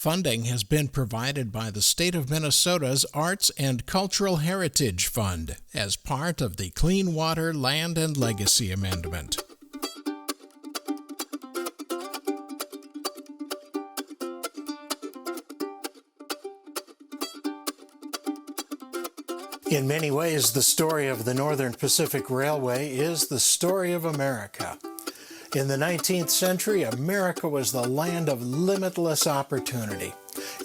Funding has been provided by the state of Minnesota's Arts and Cultural Heritage Fund as part of the Clean Water, Land, and Legacy Amendment. In many ways, the story of the Northern Pacific Railway is the story of America. In the 19th century, America was the land of limitless opportunity.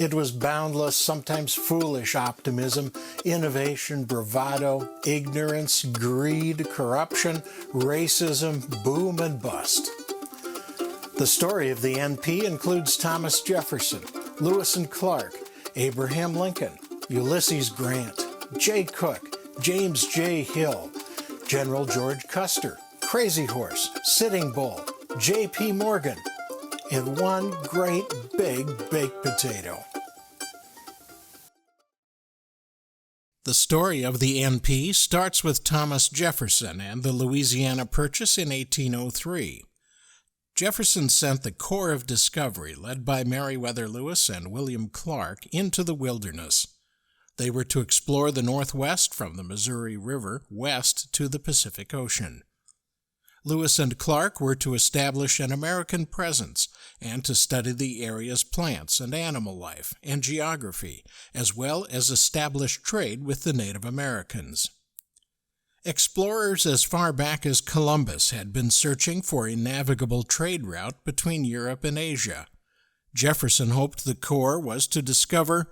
It was boundless, sometimes foolish optimism, innovation, bravado, ignorance, greed, corruption, racism, boom and bust. The story of the NP includes Thomas Jefferson, Lewis and Clark, Abraham Lincoln, Ulysses Grant, Jay Cooke, James J. Hill, General George Custer, Crazy Horse, Sitting Bull, J.P. Morgan, in one great big baked potato. The story of the NP starts with Thomas Jefferson and the Louisiana Purchase in 1803. Jefferson sent the Corps of Discovery, led by Meriwether Lewis and William Clark, into the wilderness. They were to explore the Northwest from the Missouri River west to the Pacific Ocean. Lewis and Clark were to establish an American presence and to study the area's plants and animal life and geography, as well as establish trade with the Native Americans. Explorers as far back as Columbus had been searching for a navigable trade route between Europe and Asia. Jefferson hoped the Corps was to discover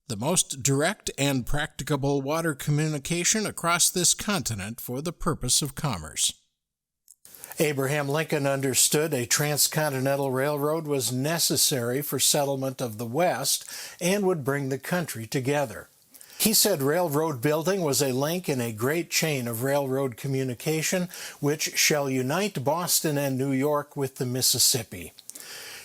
the most direct and practicable water communication across this continent for the purpose of commerce. Abraham Lincoln understood a transcontinental railroad was necessary for settlement of the West and would bring the country together. He said railroad building was a link in a great chain of railroad communication which shall unite Boston and New York with the Mississippi.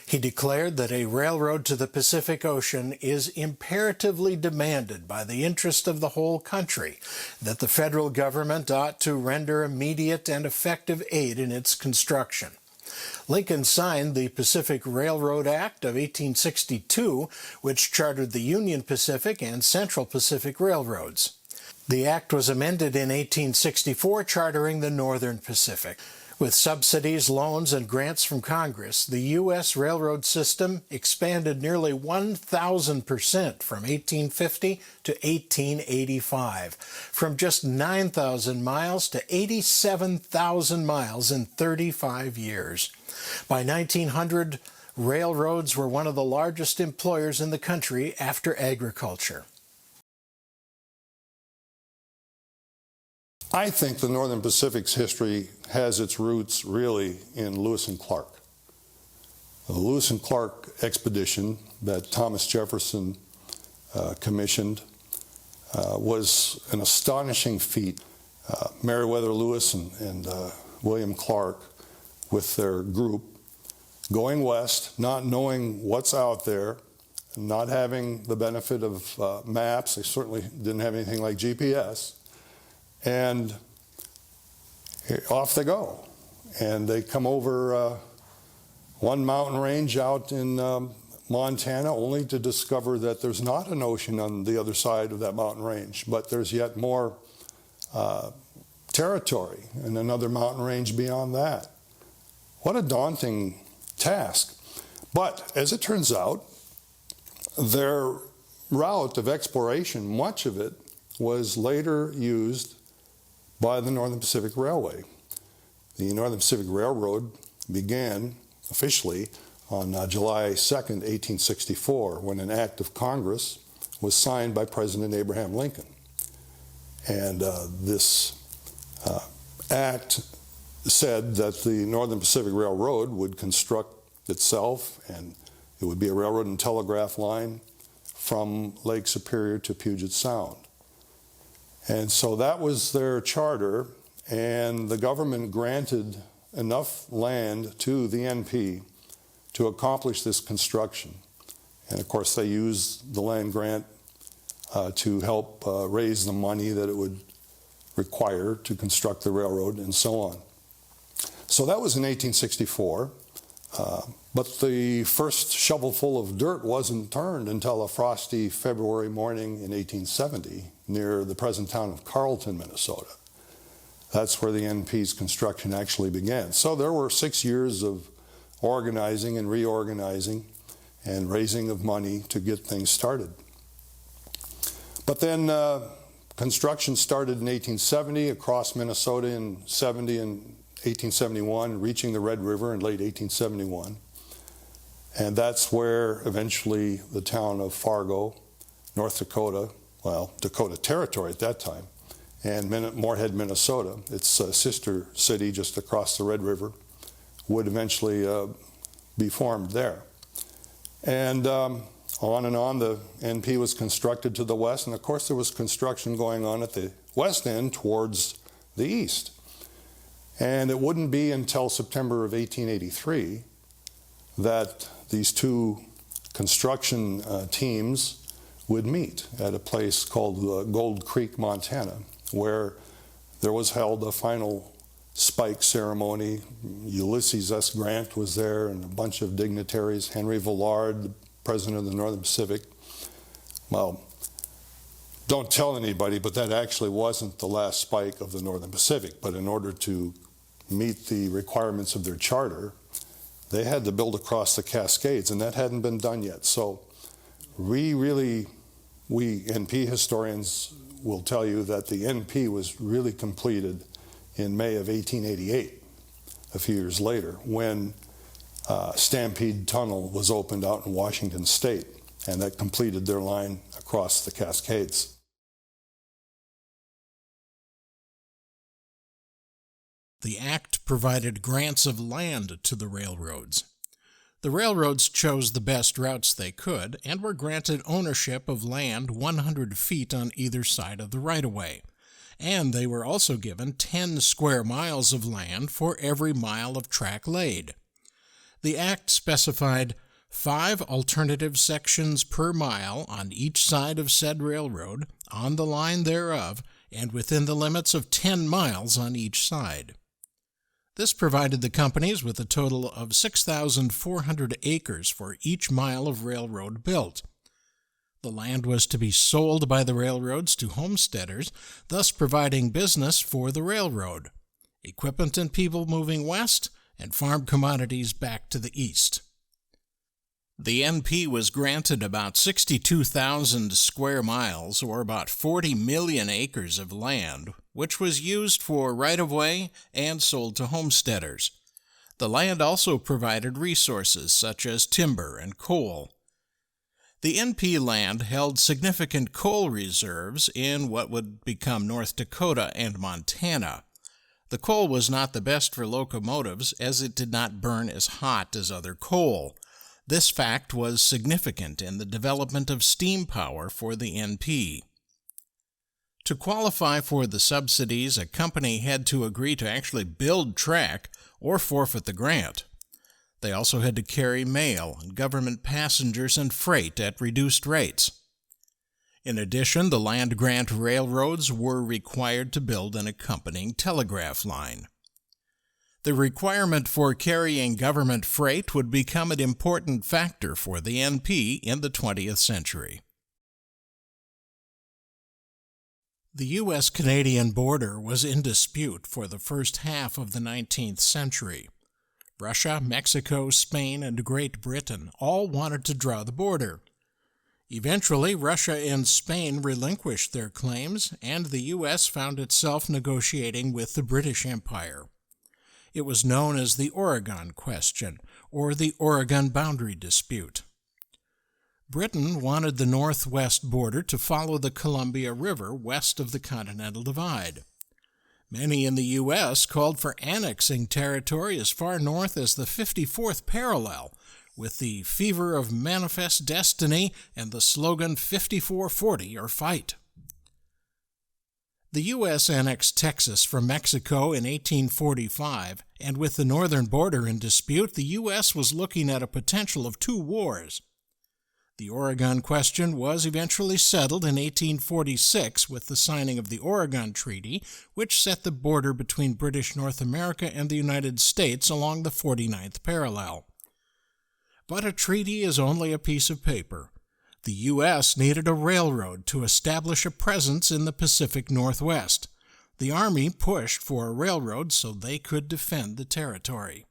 He declared that a railroad to the Pacific Ocean is imperatively demanded by the interest of the whole country, that the federal government ought to render immediate and effective aid in its construction. Lincoln signed the Pacific Railroad Act of 1862, which chartered the Union Pacific and Central Pacific Railroads. The act was amended in 1864, chartering the Northern Pacific. With subsidies, loans, and grants from Congress, the U.S. railroad system expanded nearly 1,000% from 1850 to 1885, from just 9,000 miles to 87,000 miles in 35 years. By 1900, railroads were one of the largest employers in the country after agriculture. I think the Northern Pacific's history has its roots really in Lewis and Clark. The Lewis and Clark expedition that Thomas Jefferson commissioned was an astonishing feat. Meriwether Lewis and William Clark with their group going west, not knowing what's out there, not having the benefit of maps. They certainly didn't have anything like GPS. And off they go. And they come over one mountain range out in Montana, only to discover that there's not an ocean on the other side of that mountain range, but there's yet more territory and another mountain range beyond that. What a daunting task. But as it turns out, their route of exploration, much of it, was later used by the Northern Pacific Railway. The Northern Pacific Railroad began officially on July 2nd, 1864, when an act of Congress was signed by President Abraham Lincoln. And this act said that the Northern Pacific Railroad would construct itself, and it would be a railroad and telegraph line from Lake Superior to Puget Sound. And so that was their charter, and the government granted enough land to the NP to accomplish this construction. And of course they used the land grant to help raise the money that it would require to construct the railroad and so on. So that was in 1864. But the first shovelful of dirt wasn't turned until a frosty February morning in 1870 near the present town of Carleton, Minnesota. That's where the NP's construction actually began. So there were 6 years of organizing and reorganizing and raising of money to get things started. But then construction started in 1870 across Minnesota in 70 and 1871, reaching the Red River in late 1871. And that's where eventually the town of Fargo, North Dakota, well, Dakota Territory at that time, and Moorhead, Minnesota, its sister city just across the Red River, would eventually be formed there. And on, the NP was constructed to the west, and of course there was construction going on at the west end towards the east. And it wouldn't be until September of 1883 that these two construction teams would meet at a place called Gold Creek, Montana, where there was held a final spike ceremony. Ulysses S. Grant was there and a bunch of dignitaries, Henry Villard, the president of the Northern Pacific. Well, don't tell anybody, but that actually wasn't the last spike of the Northern Pacific. But in order to meet the requirements of their charter, they had to build across the Cascades, and that hadn't been done yet. So we NP historians will tell you that the NP was really completed in May of 1888, a few years later, when Stampede Tunnel was opened out in Washington State, and that completed their line across the Cascades. The Act provided grants of land to the railroads. The railroads chose the best routes they could and were granted ownership of land 100 feet on either side of the right-of-way. And they were also given 10 square miles of land for every mile of track laid. The Act specified 5 alternative sections per mile on each side of said railroad, on the line thereof, and within the limits of 10 miles on each side. This provided the companies with a total of 6,400 acres for each mile of railroad built. The land was to be sold by the railroads to homesteaders, thus providing business for the railroad, equipment and people moving west, and farm commodities back to the east. The NP was granted about 62,000 square miles, or about 40 million acres of land, which was used for right-of-way and sold to homesteaders. The land also provided resources such as timber and coal. The NP land held significant coal reserves in what would become North Dakota and Montana. The coal was not the best for locomotives, as it did not burn as hot as other coal. This fact was significant in the development of steam power for the NP. To qualify for the subsidies, a company had to agree to actually build track or forfeit the grant. They also had to carry mail and government passengers and freight at reduced rates. In addition, the land-grant railroads were required to build an accompanying telegraph line. The requirement for carrying government freight would become an important factor for the NP in the 20th century. The U.S.-Canadian border was in dispute for the first half of the 19th century. Russia, Mexico, Spain, and Great Britain all wanted to draw the border. Eventually, Russia and Spain relinquished their claims, and the U.S. found itself negotiating with the British Empire. It was known as the Oregon Question, or the Oregon Boundary Dispute. Britain wanted the northwest border to follow the Columbia River west of the Continental Divide. Many in the U.S. called for annexing territory as far north as the 54th parallel, with the fever of manifest destiny and the slogan 54-40 or fight. The U.S. annexed Texas from Mexico in 1845, and with the northern border in dispute, the U.S. was looking at a potential of 2 wars. The Oregon Question was eventually settled in 1846 with the signing of the Oregon Treaty, which set the border between British North America and the United States along the 49th parallel. But a treaty is only a piece of paper. The U.S. needed a railroad to establish a presence in the Pacific Northwest. The Army pushed for a railroad so they could defend the territory.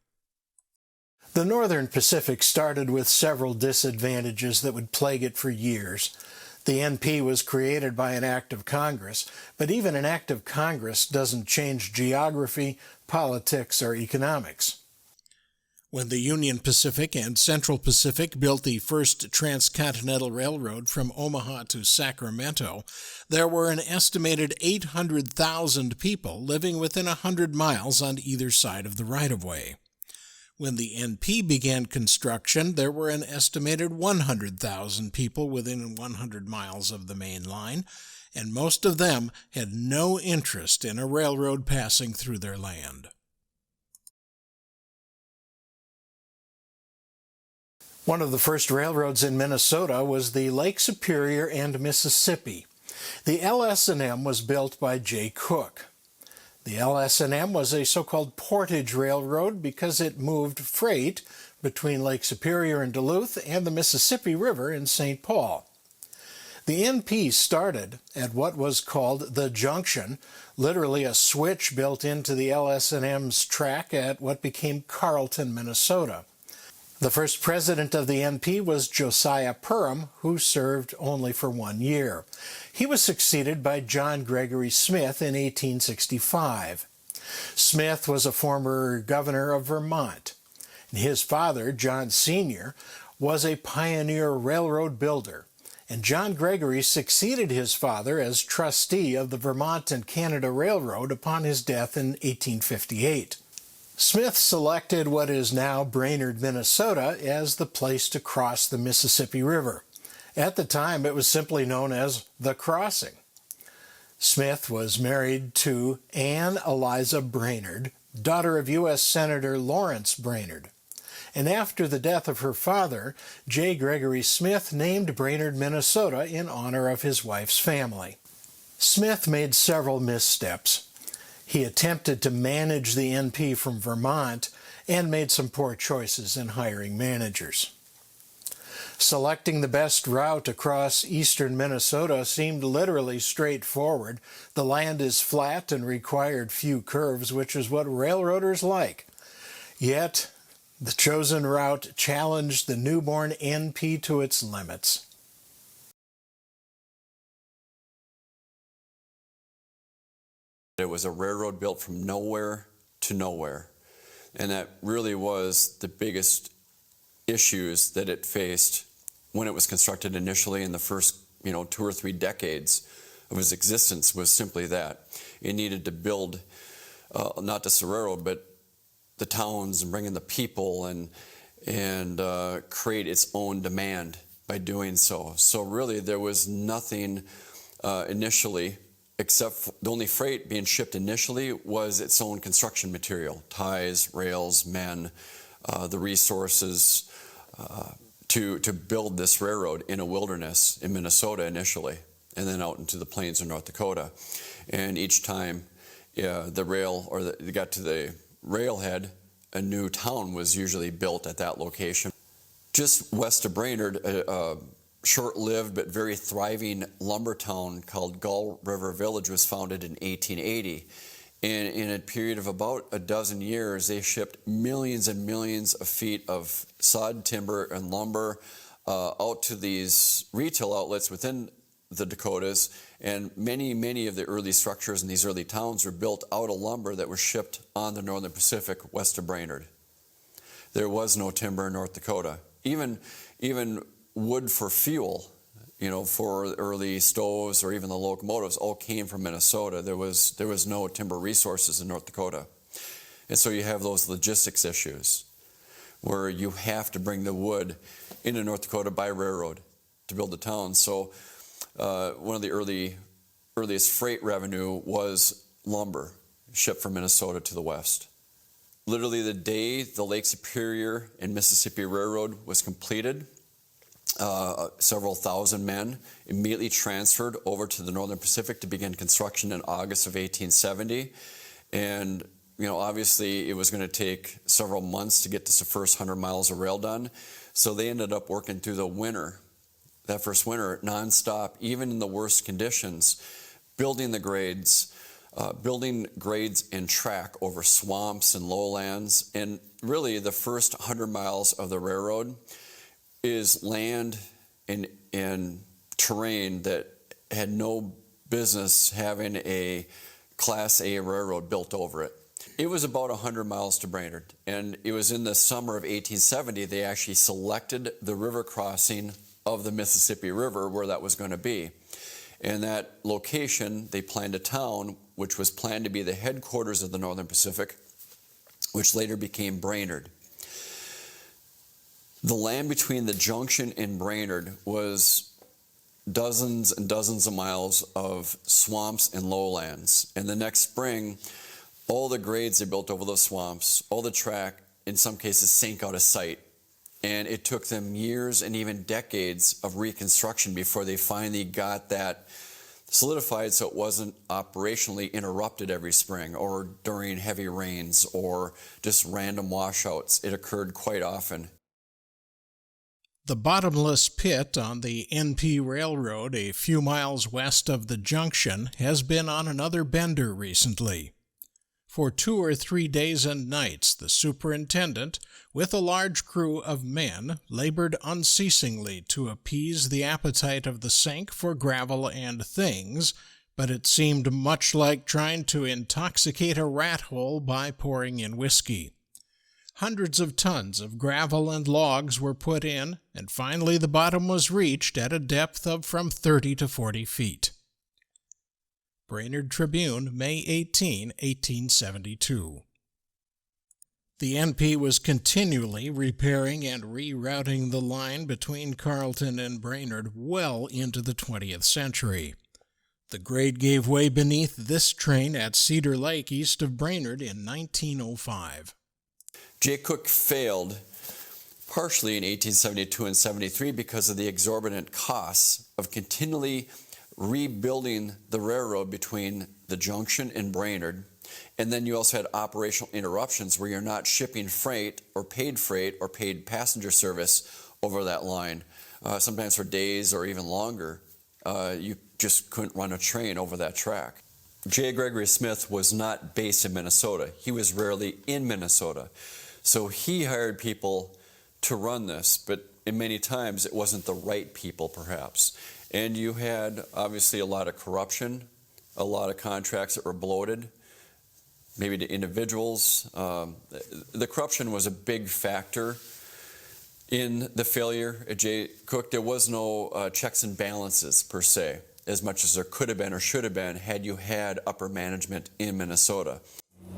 The Northern Pacific started with several disadvantages that would plague it for years. The NP was created by an act of Congress, but even an act of Congress doesn't change geography, politics, or economics. When the Union Pacific and Central Pacific built the first transcontinental railroad from Omaha to Sacramento, there were an estimated 800,000 people living within 100 miles on either side of the right-of-way. When the NP began construction, there were an estimated 100,000 people within 100 miles of the main line, and most of them had no interest in a railroad passing through their land. One of the first railroads in Minnesota was the Lake Superior and Mississippi. The LS&M was built by J. Cook. The LS&M was a so-called portage railroad because it moved freight between Lake Superior in Duluth and the Mississippi River in St. Paul. The NP started at what was called the Junction, literally a switch built into the LS&M's track at what became Carlton, Minnesota. The first president of the NP was Josiah Perham, who served only for 1 year. He was succeeded by John Gregory Smith in 1865. Smith was a former governor of Vermont. His father, John Sr., was a pioneer railroad builder, and John Gregory succeeded his father as trustee of the Vermont and Canada Railroad upon his death in 1858. Smith selected what is now Brainerd, Minnesota, as the place to cross the Mississippi River. At the time, it was simply known as the Crossing. Smith was married to Anne Eliza Brainerd, daughter of U.S. Senator Lawrence Brainerd. And after the death of her father, J. Gregory Smith named Brainerd, Minnesota, in honor of his wife's family. Smith made several missteps. He attempted to manage the NP from Vermont and made some poor choices in hiring managers. Selecting the best route across eastern Minnesota seemed literally straightforward. The land is flat and required few curves, which is what railroaders like. Yet, the chosen route challenged the newborn NP to its limits. It was a railroad built from nowhere to nowhere, and that really was the biggest issues that it faced when it was constructed initially in the first 2 or 3 decades of its existence. Was simply that it needed to build not just a railroad, but the towns and bring in the people and create its own demand by doing so. So really there was nothing initially, except the only freight being shipped initially was its own construction material, ties, rails, men, the resources to build this railroad in a wilderness in Minnesota initially, and then out into the plains of North Dakota. And each time they got to the railhead, a new town was usually built at that location. Just west of Brainerd, short-lived but very thriving lumber town called Gull River Village was founded in 1880. And in a period of about a dozen years, they shipped millions and millions of feet of sawed timber and lumber out to these retail outlets within the Dakotas. And many of the early structures in these early towns were built out of lumber that was shipped on the Northern Pacific west of Brainerd. There was no timber in North Dakota. Even wood for fuel, for early stoves or even the locomotives, all came from Minnesota. There was no timber resources in North Dakota. And so you have those logistics issues where you have to bring the wood into North Dakota by railroad to build the town. So one of the earliest freight revenue was lumber shipped from Minnesota to the west. Literally the day the Lake Superior and Mississippi Railroad was completed, several thousand men immediately transferred over to the Northern Pacific to begin construction in August of 1870. And obviously it was going to take several months to get this first 100 miles of rail done. So they ended up working through the winter, that first winter, nonstop, even in the worst conditions, building grades and track over swamps and lowlands. And really the first 100 miles of the railroad is land and terrain that had no business having a Class A railroad built over it. It was about 100 miles to Brainerd, and it was in the summer of 1870 they actually selected the river crossing of the Mississippi River where that was going to be. And that location, they planned a town which was planned to be the headquarters of the Northern Pacific, which later became Brainerd. The land between the junction and Brainerd was dozens and dozens of miles of swamps and lowlands. And the next spring, all the grades they built over those swamps, all the track, in some cases, sank out of sight. And it took them years and even decades of reconstruction before they finally got that solidified so it wasn't operationally interrupted every spring or during heavy rains or just random washouts. It occurred quite often. The bottomless pit on the NP Railroad a few miles west of the junction has been on another bender recently. For 2 or 3 days and nights, the superintendent, with a large crew of men, labored unceasingly to appease the appetite of the sink for gravel and things, but it seemed much like trying to intoxicate a rat hole by pouring in whiskey. Hundreds of tons of gravel and logs were put in, and finally the bottom was reached at a depth of from 30 to 40 feet. Brainerd Tribune, May 18, 1872. The NP was continually repairing and rerouting the line between Carleton and Brainerd well into the 20th century. The grade gave way beneath this train at Cedar Lake east of Brainerd in 1905. Jay Cook failed partially in 1872 and 73 because of the exorbitant costs of continually rebuilding the railroad between the junction and Brainerd. And then you also had operational interruptions where you're not shipping freight or paid passenger service over that line, sometimes for days or even longer. You just couldn't run a train over that track. J. Gregory Smith was not based in Minnesota. He was rarely in Minnesota. So he hired people to run this, but in many times it wasn't the right people perhaps. And you had obviously a lot of corruption, a lot of contracts that were bloated, maybe to individuals. The corruption was a big factor in the failure at Jay Cook. There was no checks and balances per se, as much as there could have been or should have been had you had upper management in Minnesota.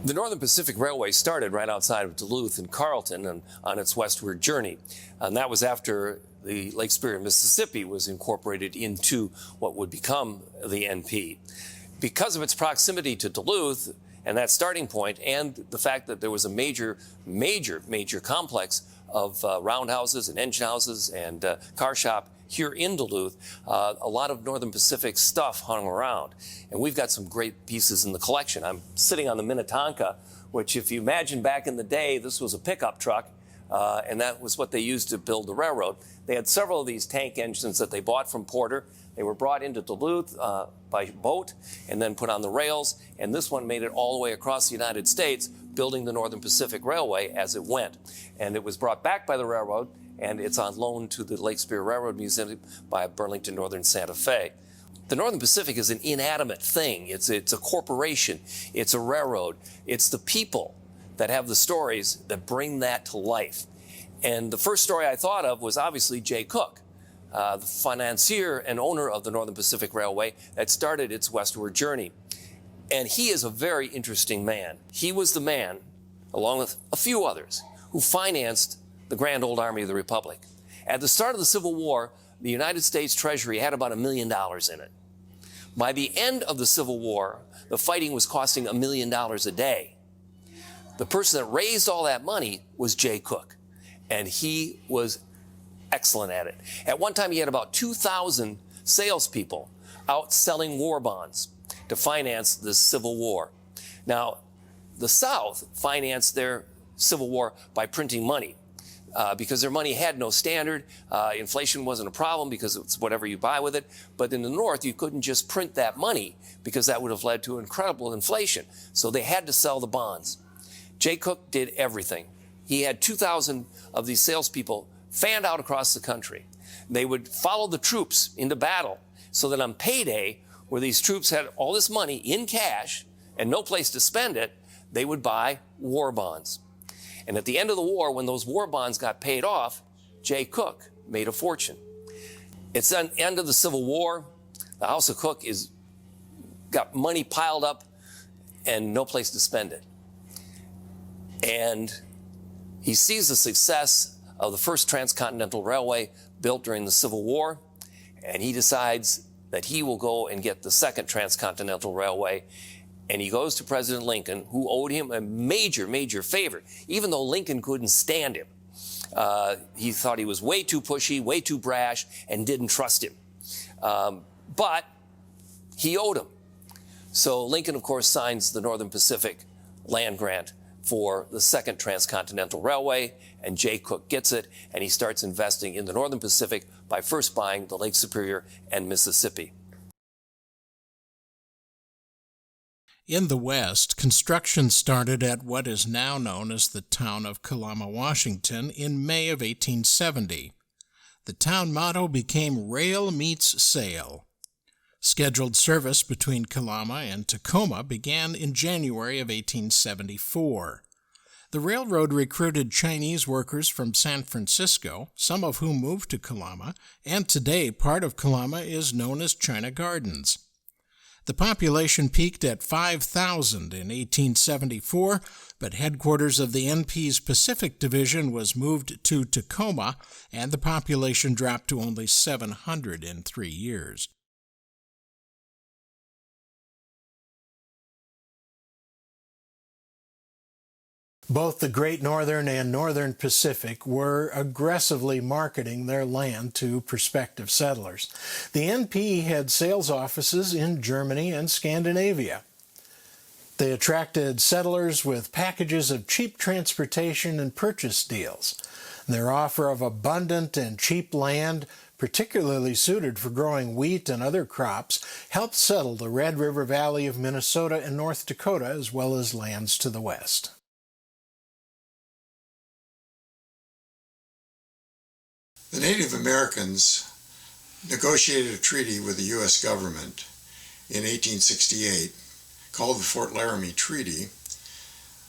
The Northern Pacific Railway started right outside of Duluth in Carleton and on its westward journey. And that was after the Lake Superior, Mississippi was incorporated into what would become the NP. Because of its proximity to Duluth and that starting point, and the fact that there was a major complex of roundhouses and engine houses and car shop here in Duluth, a lot of Northern Pacific stuff hung around. And we've got some great pieces in the collection. I'm sitting on the Minnetonka, which if you imagine back in the day, this was a pickup truck, and that was what they used to build the railroad. They had several of these tank engines that they bought from Porter. They were brought into Duluth by boat and then put on the rails, and this one made it all the way across the United States, building the Northern Pacific Railway as it went. And it was brought back by the railroad, and it's on loan to the Lake Superior Railroad Museum by Burlington Northern Santa Fe. The Northern Pacific is an inanimate thing. It's a corporation. It's a railroad. It's the people that have the stories that bring that to life. And the first story I thought of was obviously Jay Cook, the financier and owner of the Northern Pacific Railway that started its westward journey. And he is a very interesting man. He was the man, along with a few others, who financed the Grand Old Army of the Republic. At the start of the Civil War, the United States Treasury had about $1 million in it. By the end of the Civil War, the fighting was costing $1 million a day. The person that raised all that money was Jay Cook, and he was excellent at it. At one time, he had about 2,000 salespeople out selling war bonds to finance the Civil War. Now, the South financed their Civil War by printing money. Because their money had no standard. Inflation wasn't a problem because it's whatever you buy with it. But in the North, you couldn't just print that money because that would have led to incredible inflation. So they had to sell the bonds. Jay Cooke did everything. He had 2,000 of these salespeople fanned out across the country. They would follow the troops into battle so that on payday, where these troops had all this money in cash and no place to spend it, they would buy war bonds. And at the end of the war, when those war bonds got paid off, Jay Cooke made a fortune. It's the end of the Civil War. The House of Cooke got money piled up and no place to spend it. And he sees the success of the first transcontinental railway built during the Civil War, and he decides that he will go and get the second transcontinental railway. And he goes to President Lincoln, who owed him a major, major favor, even though Lincoln couldn't stand him. He thought he was way too pushy, way too brash, and didn't trust him. But he owed him. So Lincoln, of course, signs the Northern Pacific land grant for the second transcontinental railway, and Jay Cooke gets it, and he starts investing in the Northern Pacific by first buying the Lake Superior and Mississippi. In the West, construction started at what is now known as the town of Kalama, Washington, in May of 1870. The town motto became Rail Meets Sail. Scheduled service between Kalama and Tacoma began in January of 1874. The railroad recruited Chinese workers from San Francisco, some of whom moved to Kalama, and today part of Kalama is known as China Gardens. The population peaked at 5,000 in 1874, but headquarters of the NP's Pacific Division was moved to Tacoma, and the population dropped to only 700 in 3 years. Both the Great Northern and Northern Pacific were aggressively marketing their land to prospective settlers. The NP had sales offices in Germany and Scandinavia. They attracted settlers with packages of cheap transportation and purchase deals. Their offer of abundant and cheap land, particularly suited for growing wheat and other crops, helped settle the Red River Valley of Minnesota and North Dakota, as well as lands to the west. The Native Americans negotiated a treaty with the U.S. government in 1868 called the Fort Laramie Treaty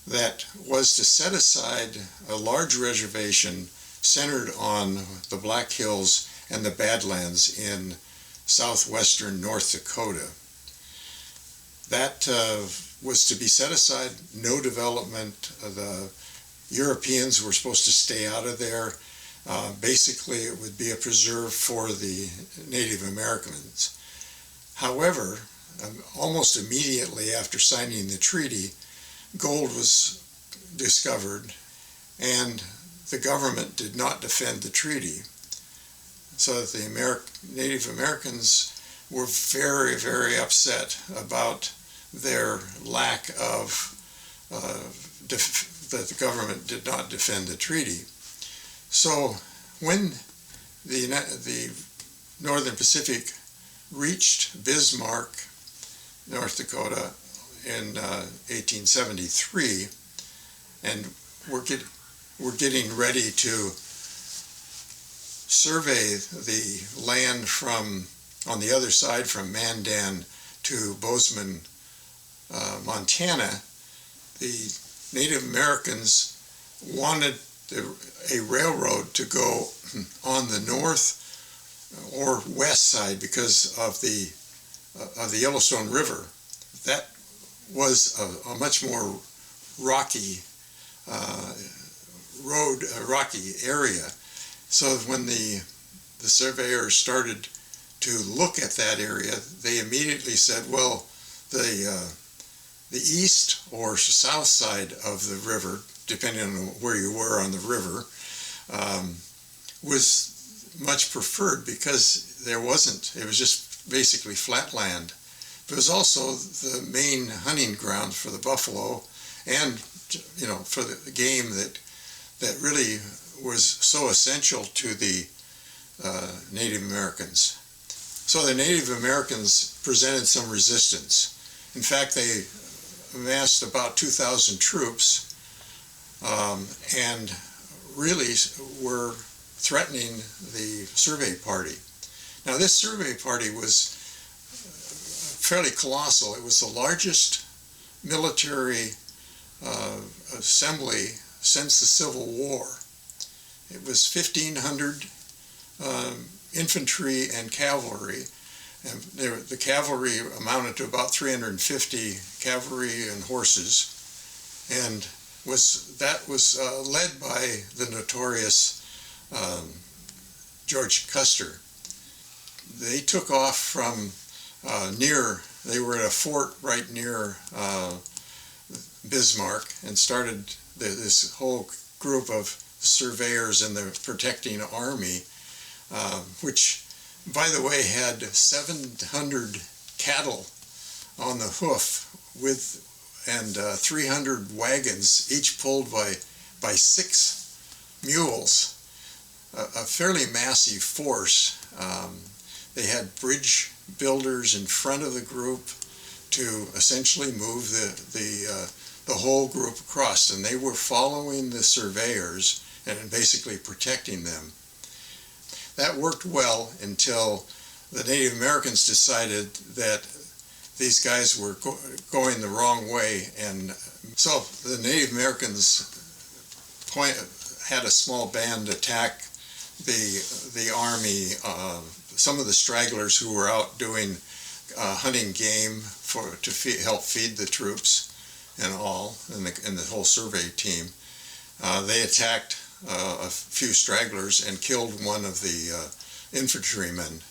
that was to set aside a large reservation centered on the Black Hills and the Badlands in southwestern North Dakota. That was to be set aside, no development. The Europeans were supposed to stay out of there. Basically, it would be a preserve for the Native Americans. However, almost immediately after signing the treaty, gold was discovered, and the government did not defend the treaty. So that the Native Americans were very, very upset about their lack of, that the government did not defend the treaty. So when the Northern Pacific reached Bismarck, North Dakota, in 1873, and we're getting ready to survey the land from on the other side from Mandan to Bozeman, Montana, the Native Americans wanted a railroad to go on the north or west side because of the Yellowstone River. That was a much more rocky road, a rocky area. So when the surveyors started to look at that area, they immediately said, well, the east or south side of the river, depending on where you were on the river, was much preferred because it was just basically flat land. But it was also the main hunting ground for the buffalo and for the game that really was so essential to the Native Americans. So the Native Americans presented some resistance. In fact, they amassed about 2,000 troops and really were threatening the survey party. Now, this survey party was fairly colossal. It was the largest military assembly since the Civil War. It was 1,500 infantry and cavalry, and the cavalry amounted to about 350 cavalry and horses, and that was led by the notorious George Custer. They took off from they were at a fort right near Bismarck, and started this whole group of surveyors in the protecting army, which, by the way, had 700 cattle on the hoof and 300 wagons, each pulled by 6 mules, a fairly massive force. They had bridge builders in front of the group to essentially move the whole group across, and they were following the surveyors and basically protecting them. That worked well until the Native Americans decided that these guys were going the wrong way, and so the Native Americans had a small band attack the army. Some of the stragglers who were out doing hunting game to help feed the troops and the whole survey team. They attacked a few stragglers and killed one of the infantrymen,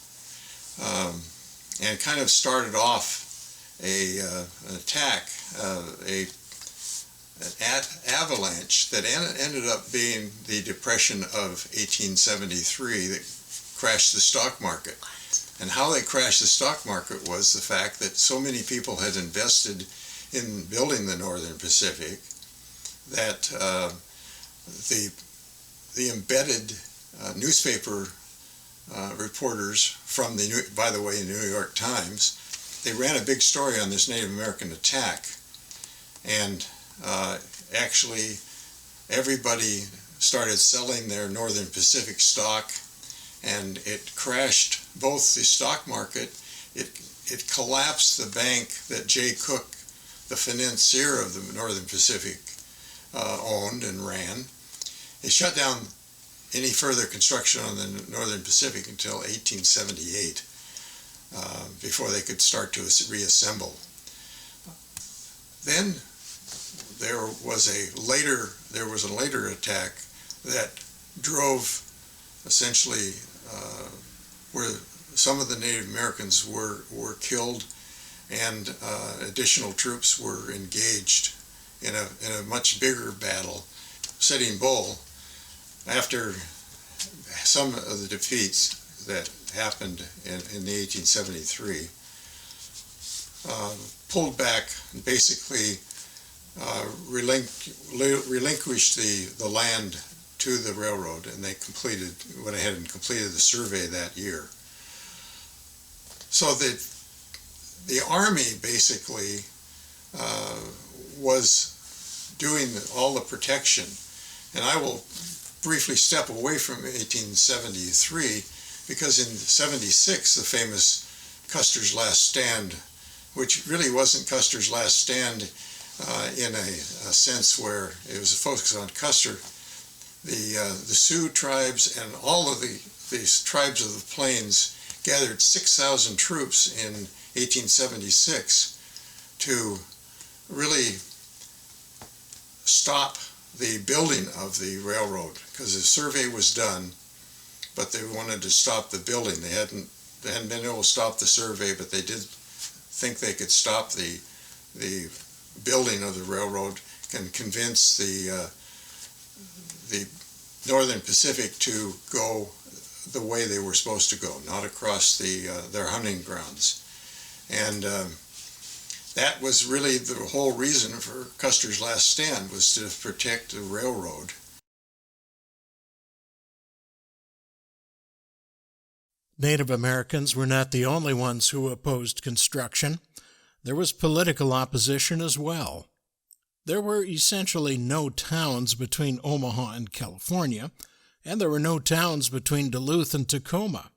and kind of started off an attack, an avalanche that ended up being the Depression of 1873 that crashed the stock market. And how they crashed the stock market was the fact that so many people had invested in building the Northern Pacific that the embedded newspaper reporters from by the way, New York Times, they ran a big story on this Native American attack, and actually everybody started selling their Northern Pacific stock, and it crashed both the stock market. It collapsed the bank that Jay Cook, the financier of the Northern Pacific, owned and ran. It shut down any further construction on the Northern Pacific until 1878, before they could start to reassemble. Then there was a later attack that drove essentially where some of the Native Americans were killed, and additional troops were engaged in a much bigger battle. Sitting Bull, after some of the defeats that happened in the 1873, pulled back and basically relinquished the land to the railroad, and they went ahead and completed the survey that year. So the Army basically was doing all the protection. And I will briefly step away from 1873, because in 76, the famous Custer's Last Stand, which really wasn't Custer's last stand in a sense where it was a focus on Custer, the Sioux tribes and all of these tribes of the plains gathered 6,000 troops in 1876 to really stop the building of the railroad, because the survey was done, but they wanted to stop the building. They hadn't been able to stop the survey, but they did think they could stop the building of the railroad and convince the Northern Pacific to go the way they were supposed to go, not across their hunting grounds. And That was really the whole reason for Custer's last stand, was to protect the railroad. Native Americans were not the only ones who opposed construction. There was political opposition as well. There were essentially no towns between Omaha and California, and there were no towns between Duluth and Tacoma.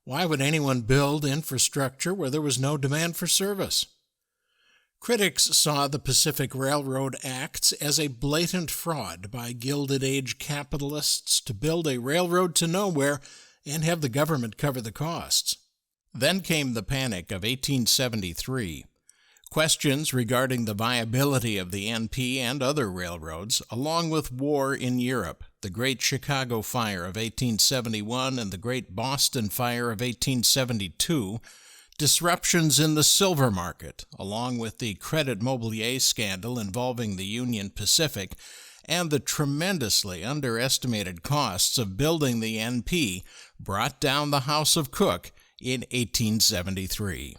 Why would anyone build infrastructure where there was no demand for service? Critics saw the Pacific Railroad Acts as a blatant fraud by Gilded Age capitalists to build a railroad to nowhere and have the government cover the costs. Then came the Panic of 1873. Questions regarding the viability of the NP and other railroads, along with war in Europe, the Great Chicago Fire of 1871 and the Great Boston Fire of 1872, disruptions in the silver market, along with the Credit Mobilier scandal involving the Union Pacific, and the tremendously underestimated costs of building the NP brought down the House of Cook in 1873.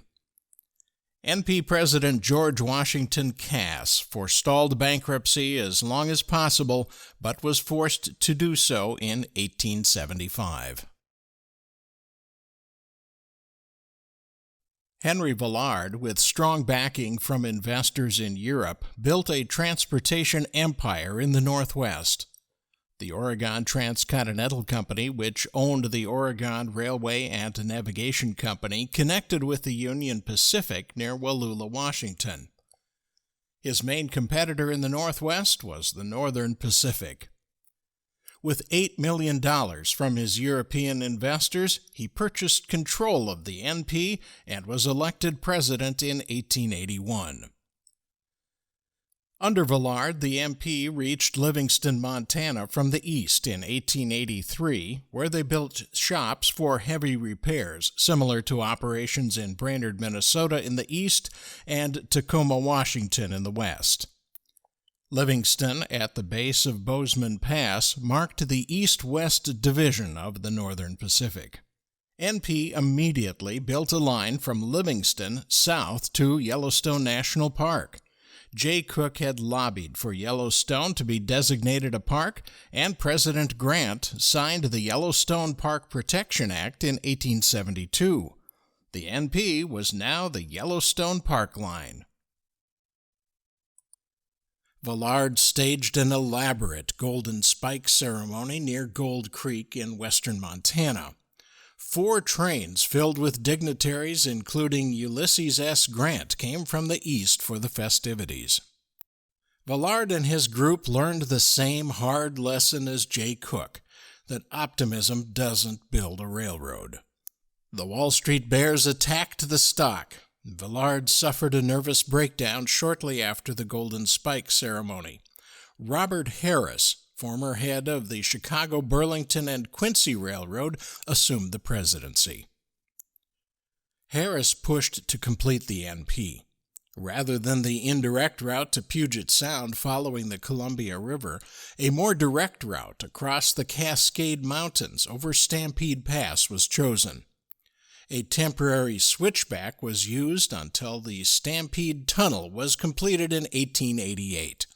NP President George Washington Cass forestalled bankruptcy as long as possible, but was forced to do so in 1875. Henry Villard, with strong backing from investors in Europe, built a transportation empire in the Northwest. The Oregon Transcontinental Company, which owned the Oregon Railway and Navigation Company, connected with the Union Pacific near Wallula, Washington. His main competitor in the Northwest was the Northern Pacific. With $8 million from his European investors, he purchased control of the NP and was elected president in 1881. Under Villard, the NP reached Livingston, Montana from the east in 1883, where they built shops for heavy repairs, similar to operations in Brainerd, Minnesota in the east and Tacoma, Washington in the west. Livingston, at the base of Bozeman Pass, marked the east-west division of the Northern Pacific. NP immediately built a line from Livingston south to Yellowstone National Park. Jay Cooke had lobbied for Yellowstone to be designated a park, and President Grant signed the Yellowstone Park Protection Act in 1872. The NP was now the Yellowstone Park Line. Villard staged an elaborate golden spike ceremony near Gold Creek in western Montana. 4 trains filled with dignitaries, including Ulysses S. Grant, came from the east for the festivities. Villard and his group learned the same hard lesson as Jay Cooke, that optimism doesn't build a railroad. The Wall Street Bears attacked the stock. Villard suffered a nervous breakdown shortly after the Golden Spike ceremony. Robert Harris, former head of the Chicago, Burlington, and Quincy Railroad, assumed the presidency. Harris pushed to complete the NP. Rather than the indirect route to Puget Sound following the Columbia River, a more direct route across the Cascade Mountains over Stampede Pass was chosen. A temporary switchback was used until the Stampede Tunnel was completed in 1888.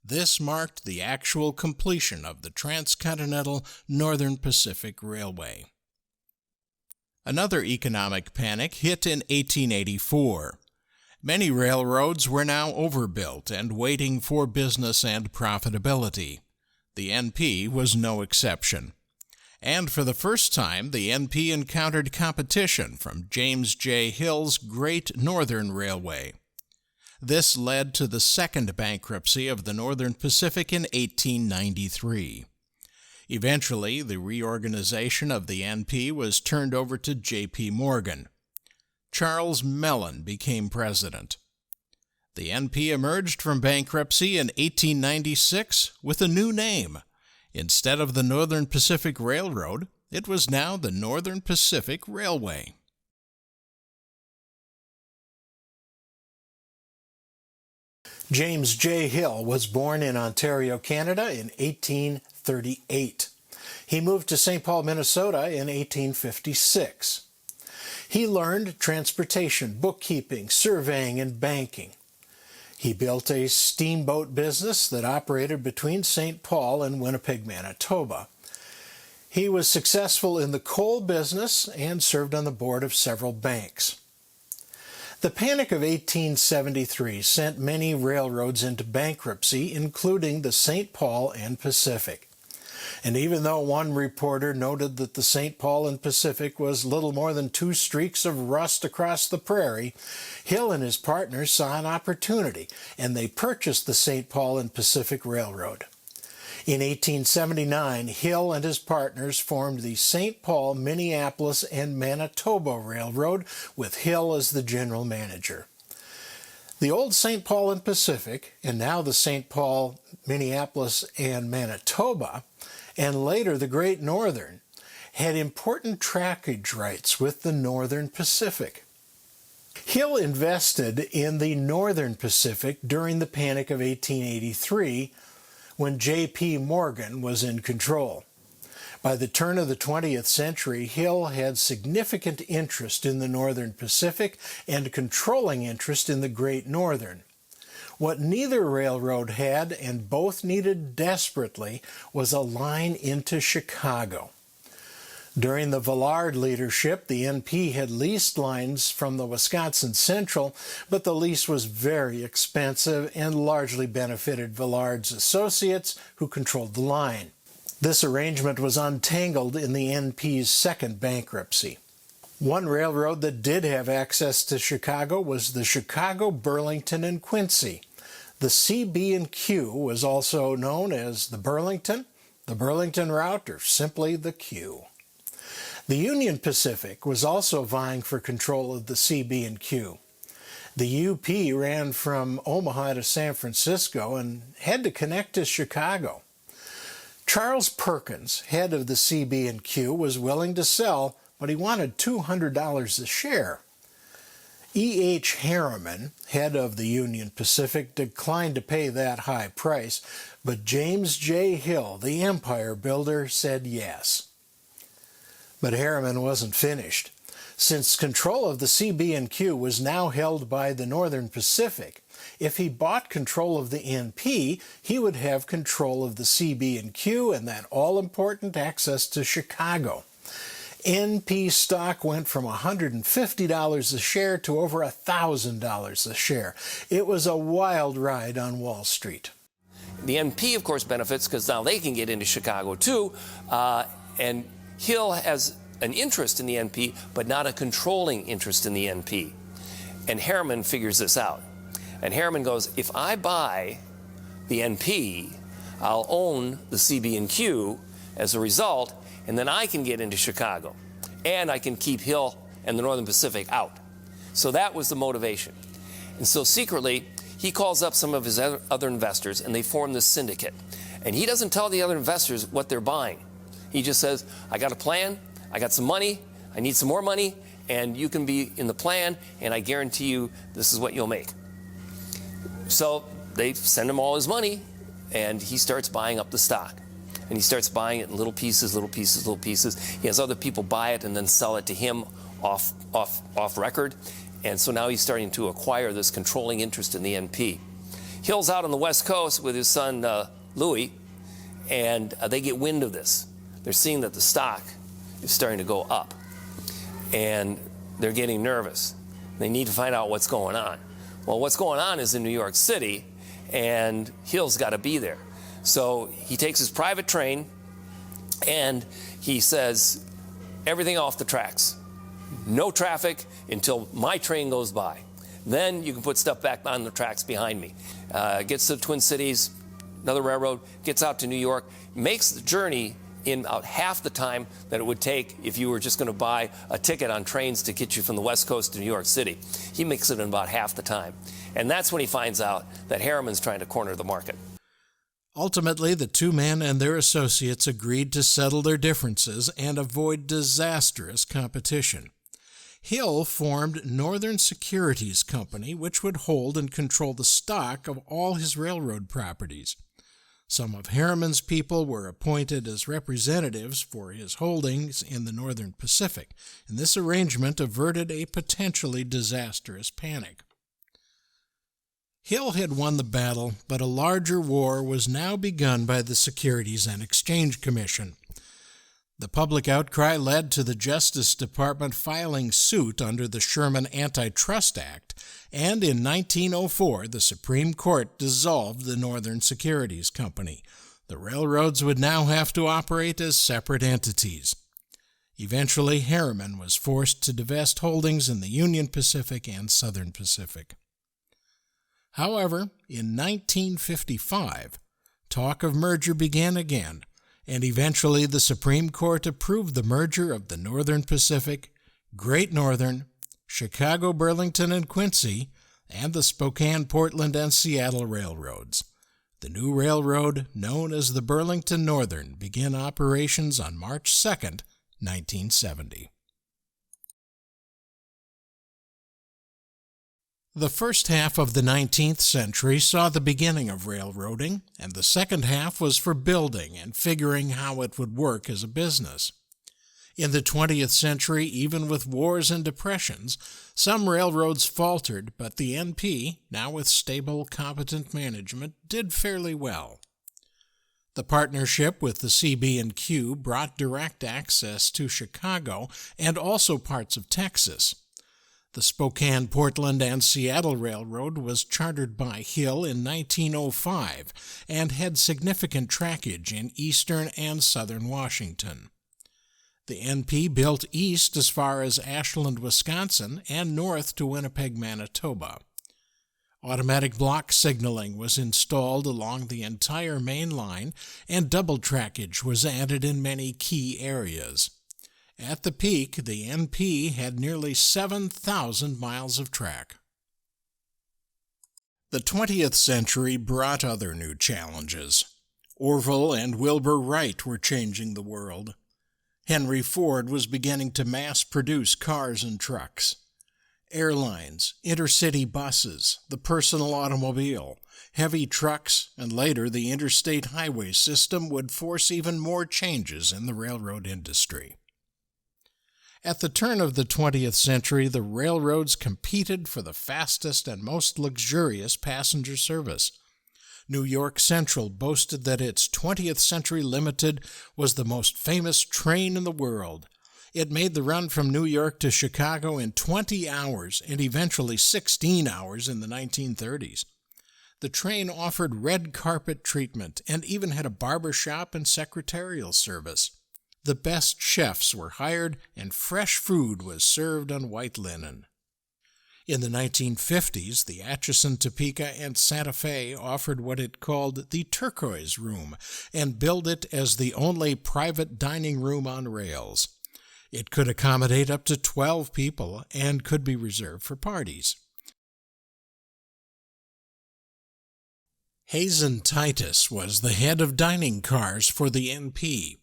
This marked the actual completion of the transcontinental Northern Pacific Railway. Another economic panic hit in 1884. Many railroads were now overbuilt and waiting for business and profitability. The NP was no exception. And for the first time, the NP encountered competition from James J. Hill's Great Northern Railway. This led to the second bankruptcy of the Northern Pacific in 1893. Eventually, the reorganization of the NP was turned over to J.P. Morgan. Charles Mellon became president. The NP emerged from bankruptcy in 1896 with a new name. Instead of the Northern Pacific Railroad, it was now the Northern Pacific Railway. James J. Hill was born in Ontario, Canada in 1838. He moved to St. Paul, Minnesota in 1856. He learned transportation, bookkeeping, surveying, and banking. He built a steamboat business that operated between St. Paul and Winnipeg, Manitoba. He was successful in the coal business and served on the board of several banks. The Panic of 1873 sent many railroads into bankruptcy, including the St. Paul and Pacific. And even though one reporter noted that the St. Paul and Pacific was little more than 2 streaks of rust across the prairie, Hill and his partners saw an opportunity, and they purchased the St. Paul and Pacific Railroad. In 1879, Hill and his partners formed the St. Paul, Minneapolis, and Manitoba Railroad, with Hill as the general manager. The old St. Paul and Pacific, and now the St. Paul, Minneapolis, and Manitoba, and later the Great Northern, had important trackage rights with the Northern Pacific. Hill invested in the Northern Pacific during the Panic of 1883, when J.P. Morgan was in control. By the turn of the 20th century, Hill had significant interest in the Northern Pacific and controlling interest in the Great Northern. What neither railroad had, and both needed desperately, was a line into Chicago. During the Villard leadership, the NP had leased lines from the Wisconsin Central, but the lease was very expensive and largely benefited Villard's associates, who controlled the line. This arrangement was untangled in the NP's second bankruptcy. One railroad that did have access to Chicago was the Chicago, Burlington, and Quincy. The CB&Q was also known as the Burlington Route, or simply the Q. The Union Pacific was also vying for control of the CB&Q. The UP ran from Omaha to San Francisco and had to connect to Chicago. Charles Perkins, head of the CB&Q, was willing to sell, but he wanted $200 a share. E.H. Harriman, head of the Union Pacific, declined to pay that high price, but James J. Hill, the empire builder, said yes. But Harriman wasn't finished. Since control of the CB&Q was now held by the Northern Pacific, if he bought control of the NP, he would have control of the CB&Q and that all-important access to Chicago. NP stock went from $150 a share to over $1,000 a share. It was a wild ride on Wall Street. The NP, of course, benefits because now they can get into Chicago too, and Hill has an interest in the NP, but not a controlling interest in the NP. And Harriman figures this out. And Harriman goes, if I buy the NP, I'll own the CB&Q as a result, and then I can get into Chicago. And I can keep Hill and the Northern Pacific out. So that was the motivation. And so secretly, he calls up some of his other investors, and they form this syndicate. And he doesn't tell the other investors what they're buying. He just says, I got a plan, I got some money, I need some more money, and you can be in the plan, and I guarantee you this is what you'll make. So they send him all his money, and he starts buying up the stock. And he starts buying it in little pieces, little pieces, little pieces. He has other people buy it and then sell it to him off record. And so now he's starting to acquire this controlling interest in the NP. Hill's out on the West Coast with his son Louis, and they get wind of this. They're seeing that the stock is starting to go up, and they're getting nervous. They need to find out what's going on. Well, what's going on is in New York City, and Hill's got to be there. So he takes his private train, and he says, everything off the tracks. No traffic until my train goes by. Then you can put stuff back on the tracks behind me. Gets to the Twin Cities, another railroad, gets out to New York, makes the journey in about half the time that it would take if you were just going to buy a ticket on trains to get you from the West Coast to New York City. He makes it in about half the time. And that's when he finds out that Harriman's trying to corner the market. Ultimately, the two men and their associates agreed to settle their differences and avoid disastrous competition. Hill formed Northern Securities Company, which would hold and control the stock of all his railroad properties. Some of Harriman's people were appointed as representatives for his holdings in the Northern Pacific, and this arrangement averted a potentially disastrous panic. Hill had won the battle, but a larger war was now begun by the Securities and Exchange Commission. The public outcry led to the Justice Department filing suit under the Sherman Antitrust Act, and in 1904 the Supreme Court dissolved the Northern Securities Company. The railroads would now have to operate as separate entities. Eventually, Harriman was forced to divest holdings in the Union Pacific and Southern Pacific. However, in 1955, talk of merger began again, and eventually the Supreme Court approved the merger of the Northern Pacific, Great Northern, Chicago, Burlington, and Quincy, and the Spokane, Portland, and Seattle railroads. The new railroad, known as the Burlington Northern, began operations on March 2, 1970. The first half of the 19th century saw the beginning of railroading, and the second half was for building and figuring how it would work as a business. In the 20th century, even with wars and depressions, some railroads faltered, but the NP, now with stable, competent management, did fairly well. The partnership with the CB&Q brought direct access to Chicago and also parts of Texas. The Spokane, Portland, and Seattle Railroad was chartered by Hill in 1905 and had significant trackage in eastern and southern Washington. The NP built east as far as Ashland, Wisconsin, and north to Winnipeg, Manitoba. Automatic block signaling was installed along the entire main line, and double trackage was added in many key areas. At the peak, the NP had nearly 7,000 miles of track. The 20th century brought other new challenges. Orville and Wilbur Wright were changing the world. Henry Ford was beginning to mass-produce cars and trucks. Airlines, intercity buses, the personal automobile, heavy trucks, and later the interstate highway system would force even more changes in the railroad industry. At the turn of the 20th century, the railroads competed for the fastest and most luxurious passenger service. New York Central boasted that its 20th Century Limited was the most famous train in the world. It made the run from New York to Chicago in 20 hours and eventually 16 hours in the 1930s. The train offered red carpet treatment and even had a barber shop and secretarial service. The best chefs were hired, and fresh food was served on white linen. In the 1950s, the Atchison, Topeka, and Santa Fe offered what it called the Turquoise Room and billed it as the only private dining room on rails. It could accommodate up to 12 people and could be reserved for parties. Hazen Titus was the head of dining cars for the NP.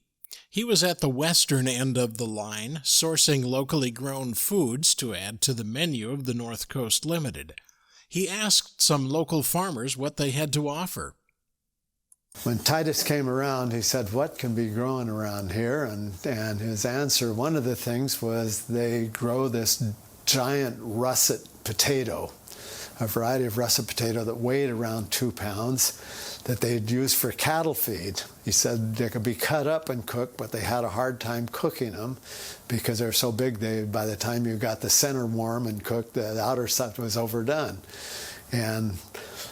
He was at the western end of the line, sourcing locally grown foods to add to the menu of the North Coast Limited. He asked some local farmers what they had to offer. When Titus came around, he said, "What can be grown around here?" And his answer, one of the things was they grow this giant russet potato, a variety of russet potato that weighed around 2 pounds, that they'd use for cattle feed. He said they could be cut up and cooked, but they had a hard time cooking them because they're so big, by the time you got the center warm and cooked, the outer side was overdone. And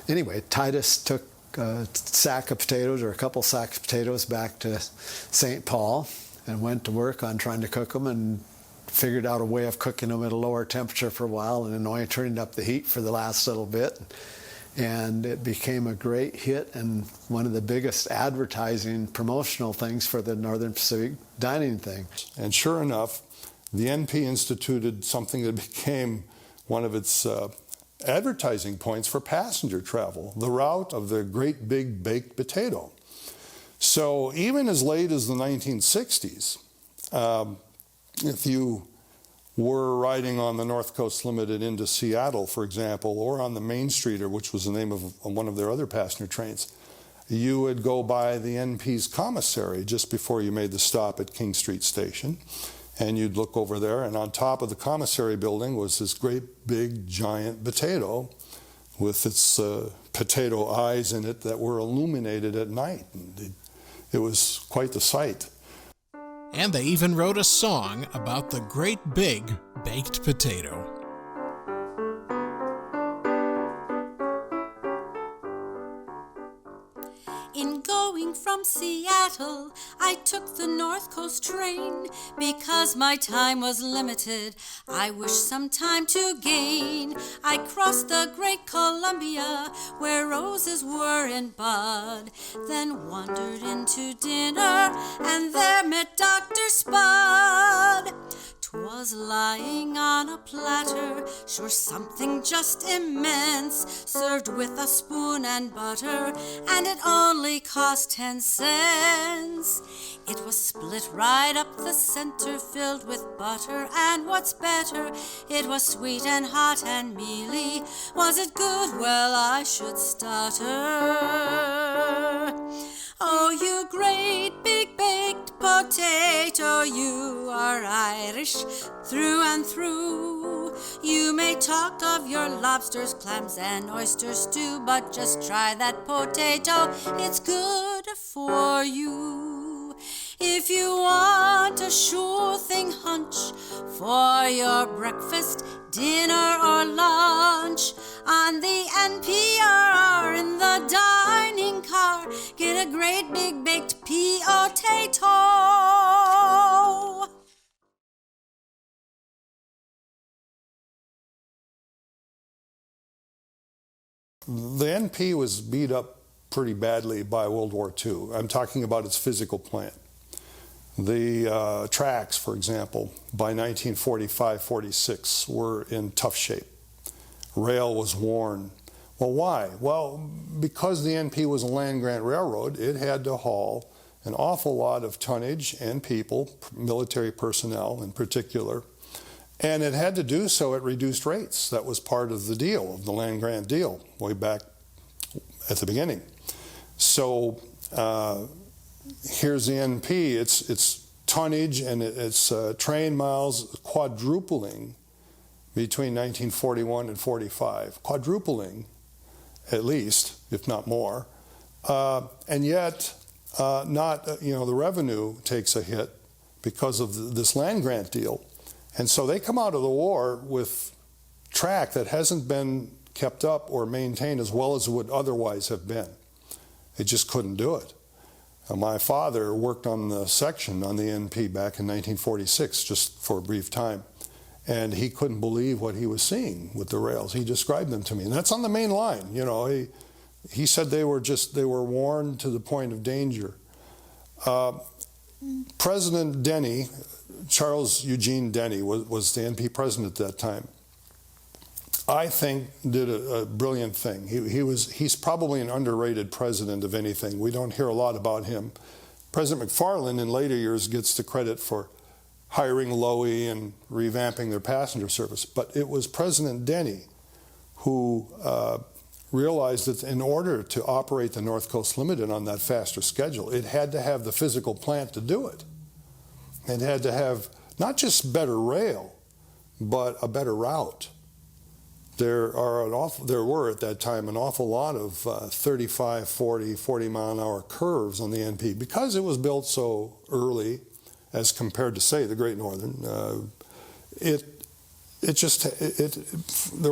anyway, Titus took a sack of potatoes or a couple sacks of potatoes back to St. Paul and went to work on trying to cook them and figured out a way of cooking them at a lower temperature for a while and then only turning up the heat for the last little bit. And it became a great hit and one of the biggest advertising promotional things for the Northern Pacific dining thing. And sure enough, the NP instituted something that became one of its advertising points for passenger travel, the route of the great big baked potato. So even as late as the 1960s, if you were riding on the North Coast Limited into Seattle, for example, or on the Main Streeter, which was the name of one of their other passenger trains, you would go by the NP's commissary just before you made the stop at King Street Station. And you'd look over there, and on top of the commissary building was this great big giant potato with its potato eyes in it that were illuminated at night. And it was quite the sight. And they even wrote a song about the great big baked potato. In going from Seattle, I took the North Coast train. Because my time was limited, I wished some time to gain. I crossed the Great Columbia, where roses were in bud. Then wandered into dinner, and there met Dr. Spud. 'Twas lying on a platter, sure something just immense, served with a spoon and butter, and it only cost 10 cents. It was split right up the center, filled with butter, and what's better, it was sweet and hot and mealy. Was it good? Well, I should stutter. Oh, you great big baked potato, you are Irish through and through. You may talk of your lobsters, clams, and oysters too, but just try that potato, it's good for you. If you want a sure thing hunch for your breakfast, dinner, or lunch, on the NPR in the dining car, get a great big baked potato. The NP was beat up pretty badly by World War II. I'm talking about its physical plant. The tracks, for example, by 1945-46 were in tough shape. Rail was worn. Well, why? Well, because the NP was a land-grant railroad, it had to haul an awful lot of tonnage and people, military personnel in particular, and it had to do so at reduced rates. That was part of the deal, of the land-grant deal, way back at the beginning. So here's the NP. It's tonnage and its train miles quadrupling between 1941 and 45, quadrupling at least, if not more, and yet the revenue takes a hit because of this land grant deal. And so they come out of the war with track that hasn't been kept up or maintained as well as it would otherwise have been. They just couldn't do it. My father worked on the section on the NP back in 1946, just for a brief time. And he couldn't believe what he was seeing with the rails. He described them to me. And that's on the main line. You know, he said they were worn to the point of danger. President Denny, Charles Eugene Denny, was the NP president at that time. I think did a brilliant thing. He's probably an underrated president of anything. We don't hear a lot about him. President McFarland in later years gets the credit for hiring Lowy and revamping their passenger service. But it was President Denny who realized that in order to operate the North Coast Limited on that faster schedule, it had to have the physical plant to do it. It had to have not just better rail, but a better route. There were at that time an awful lot of 35, 40 mile an hour curves on the NP because it was built so early as compared to, say, the Great Northern. There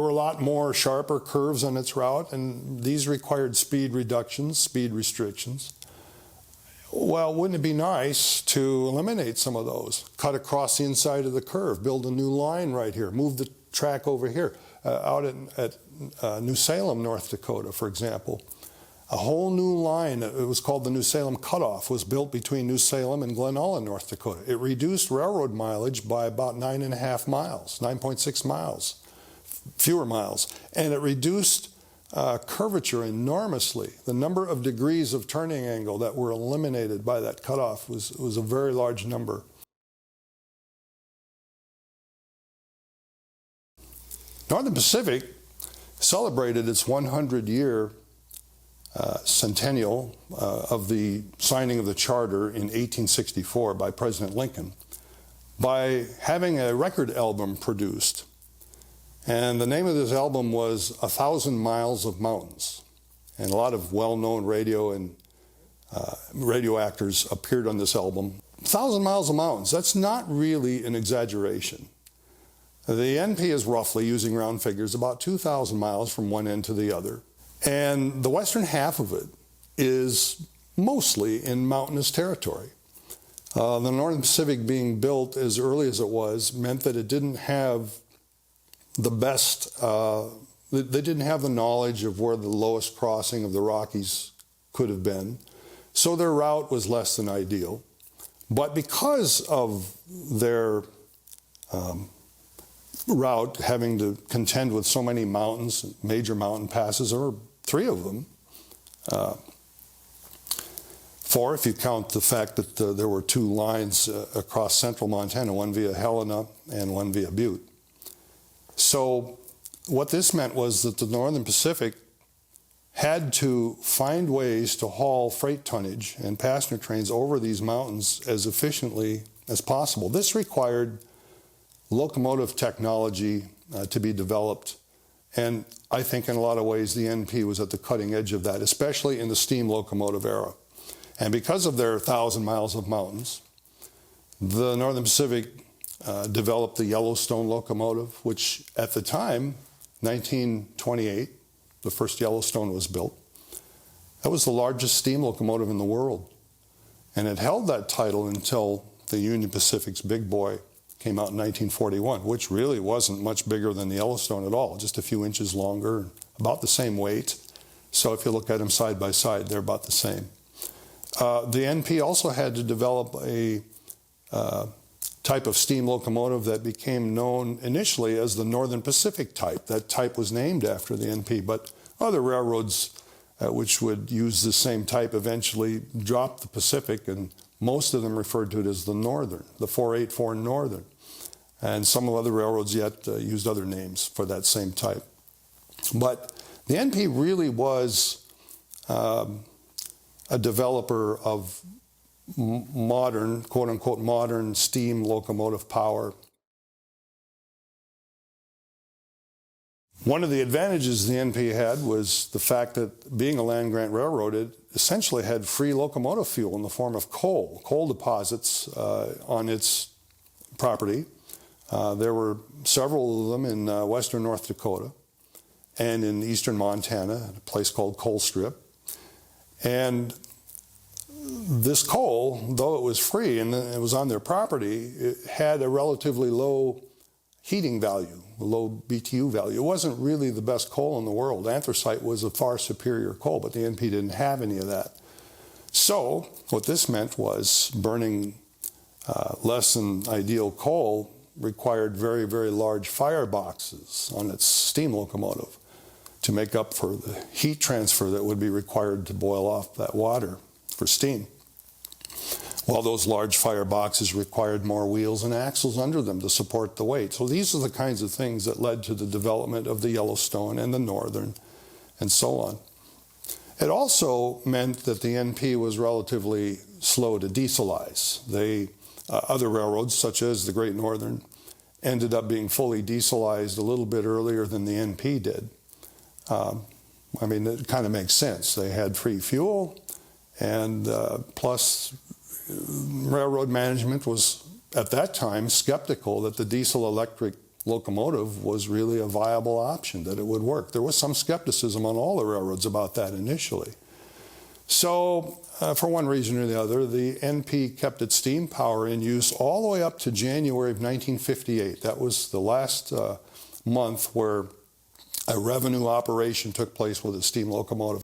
were a lot more sharper curves on its route, and these required speed reductions, speed restrictions. Well, wouldn't it be nice to eliminate some of those? Cut across the inside of the curve, build a new line right here, move the track over here. Out at New Salem, North Dakota, for example, a whole new line, it was called the New Salem Cutoff, was built between New Salem and Glen Ullin, North Dakota. It reduced railroad mileage by about 9.5 miles, 9.6 miles, fewer miles. And it reduced curvature enormously. The number of degrees of turning angle that were eliminated by that cutoff was a very large number. Northern Pacific celebrated its 100-year centennial of the signing of the charter in 1864 by President Lincoln by having a record album produced. And the name of this album was 1,000 Miles of Mountains. And a lot of well-known radio and radio actors appeared on this album. 1,000 miles of mountains, that's not really an exaggeration. The NP is roughly, using round figures, about 2,000 miles from one end to the other. And the western half of it is mostly in mountainous territory. The Northern Pacific being built as early as it was meant that it didn't have the best, they didn't have the knowledge of where the lowest crossing of the Rockies could have been. So their route was less than ideal. But because of their route having to contend with so many mountains, major mountain passes, there were 3 of them. 4 if you count the fact that there were 2 lines across central Montana, one via Helena and one via Butte. So what this meant was that the Northern Pacific had to find ways to haul freight tonnage and passenger trains over these mountains as efficiently as possible. This required locomotive technology to be developed, and I think in a lot of ways the NP was at the cutting edge of that, especially in the steam locomotive era. And because of their 1,000 miles of mountains, the Northern Pacific developed the Yellowstone locomotive, which at the time, 1928, the first Yellowstone was built. That was the largest steam locomotive in the world. And it held that title until the Union Pacific's Big Boy came out in 1941, which really wasn't much bigger than the Yellowstone at all, just a few inches longer, about the same weight. So if you look at them side by side, they're about the same. The NP also had to develop a type of steam locomotive that became known initially as the Northern Pacific type. That type was named after the NP, but other railroads which would use the same type eventually dropped the Pacific, and most of them referred to it as the Northern, the 484 Northern. And some of other railroads yet used other names for that same type. But the NP really was a developer of modern, quote-unquote, modern steam locomotive power. One of the advantages the NP had was the fact that being a land-grant railroad, it essentially had free locomotive fuel in the form of coal deposits on its property. There were several of them in western North Dakota and in eastern Montana, a place called Coal Strip. And this coal, though it was free and it was on their property, it had a relatively low heating value, a low BTU value. It wasn't really the best coal in the world. Anthracite was a far superior coal, but the NP didn't have any of that. So what this meant was burning less than ideal coal required very, very large fireboxes on its steam locomotive to make up for the heat transfer that would be required to boil off that water for steam. Well, those large fireboxes required more wheels and axles under them to support the weight. So these are the kinds of things that led to the development of the Yellowstone and the Northern and so on. It also meant that the NP was relatively slow to dieselize. Other railroads, such as the Great Northern, ended up being fully dieselized a little bit earlier than the NP did. I mean, it kind of makes sense. They had free fuel, and plus railroad management was, at that time, skeptical that the diesel-electric locomotive was really a viable option, that it would work. There was some skepticism on all the railroads about that initially. So, for one reason or the other, the NP kept its steam power in use all the way up to January of 1958. That was the last month where a revenue operation took place with a steam locomotive.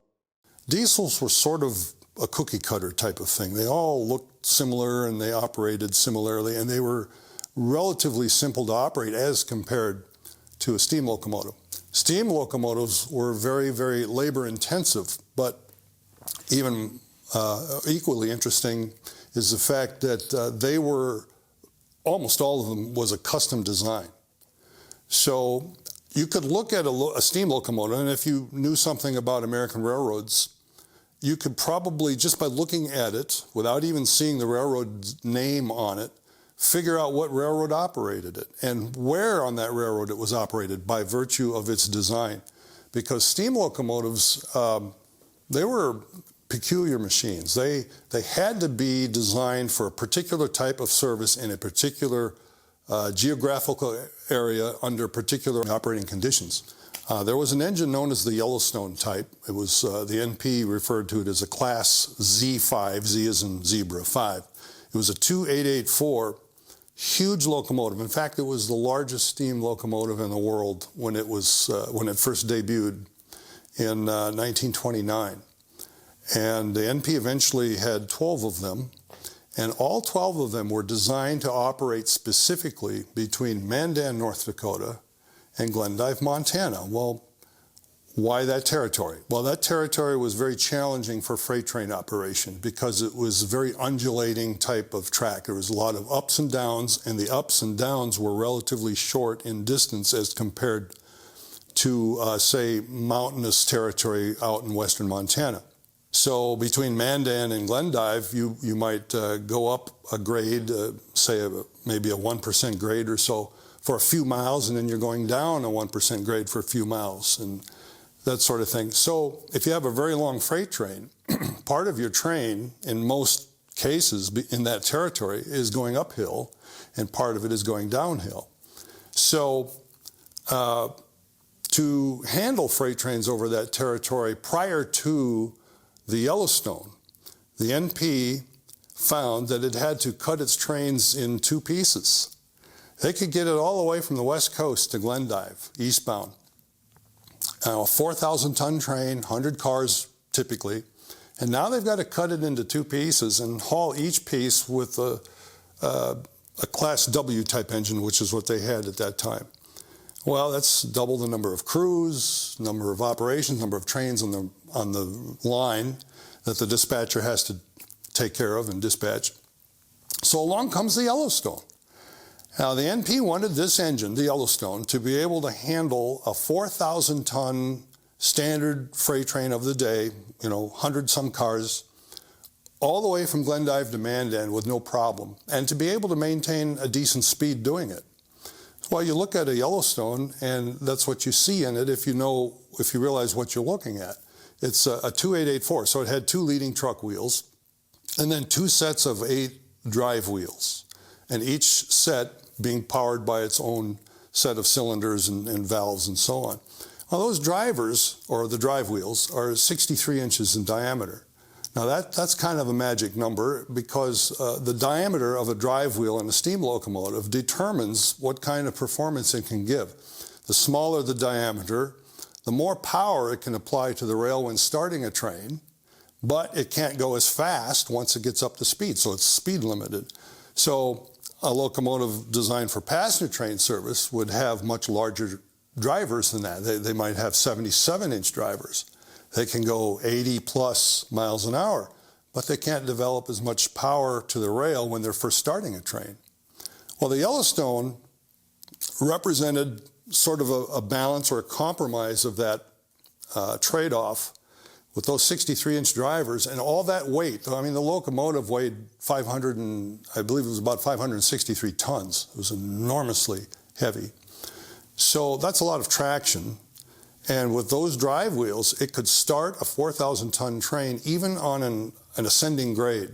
Diesels were sort of a cookie cutter type of thing. They all looked similar and they operated similarly, and they were relatively simple to operate as compared to a steam locomotive. Steam locomotives were very, very labor intensive, but even equally interesting is the fact that they were, almost all of them was a custom design. So you could look at a steam locomotive, and if you knew something about American railroads, you could probably, just by looking at it, without even seeing the railroad's name on it, figure out what railroad operated it and where on that railroad it was operated by virtue of its design. Because steam locomotives, they were peculiar machines. They had to be designed for a particular type of service in a particular geographical area under particular operating conditions. There was an engine known as the Yellowstone type. It was, the NP referred to it as a Class Z5, Z as in zebra, 5. It was a 2884, huge locomotive. In fact, it was the largest steam locomotive in the world when it was, when it first debuted in 1929. And the NP eventually had 12 of them, and all 12 of them were designed to operate specifically between Mandan, North Dakota, and Glendive, Montana. Well, why that territory? Well, that territory was very challenging for freight train operation because it was a very undulating type of track. There was a lot of ups and downs, and the ups and downs were relatively short in distance as compared to, say, mountainous territory out in western Montana. So between Mandan and Glendive, you might go up a grade, say maybe a 1% grade or so, for a few miles, and then you're going down a 1% grade for a few miles, and that sort of thing. So if you have a very long freight train, part of your train, in most cases in that territory, is going uphill, and part of it is going downhill. So to handle freight trains over that territory prior to the Yellowstone, the NP found that it had to cut its trains in two pieces. They could get it all the way from the west coast to Glendive, eastbound. A 4,000-ton train, 100 cars typically, and now they've got to cut it into two pieces and haul each piece with a Class W type engine, which is what they had at that time. Well, that's double the number of crews, number of operations, number of trains on the line that the dispatcher has to take care of and dispatch. So along comes the Yellowstone. Now, the NP wanted this engine, the Yellowstone, to be able to handle a 4,000-ton standard freight train of the day, 100-some cars, all the way from Glendive to Mandan with no problem, and to be able to maintain a decent speed doing it. Well, you look at a Yellowstone, and that's what you see in it if you realize what you're looking at. It's a 2884, so it had 2 leading truck wheels, and then 2 sets of 8 drive wheels, and each set being powered by its own set of cylinders and valves and so on. Well, those drivers, or the drive wheels, are 63 inches in diameter. Now that's kind of a magic number because the diameter of a drive wheel in a steam locomotive determines what kind of performance it can give. The smaller the diameter, the more power it can apply to the rail when starting a train, but it can't go as fast once it gets up to speed, so it's speed limited. So a locomotive designed for passenger train service would have much larger drivers than that. They might have 77-inch drivers. They can go 80+ miles an hour, but they can't develop as much power to the rail when they're first starting a train. Well, the Yellowstone represented sort of a balance or a compromise of that trade-off with those 63-inch drivers and all that weight. I mean, the locomotive weighed I believe it was about 563 tons. It was enormously heavy. So that's a lot of traction. And with those drive wheels, it could start a 4,000-ton train even on an ascending grade.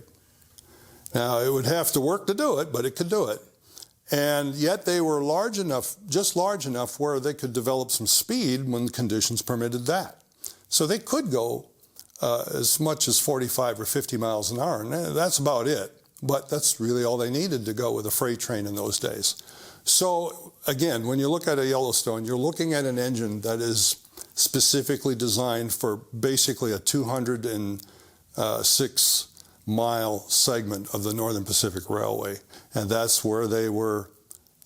Now, it would have to work to do it, but it could do it. And yet they were large enough, just large enough where they could develop some speed when conditions permitted that. So they could go as much as 45 or 50 miles an hour, and that's about it. But that's really all they needed to go with a freight train in those days. So again, when you look at a Yellowstone, you're looking at an engine that is specifically designed for basically a 206-mile segment of the Northern Pacific Railway. And that's where they were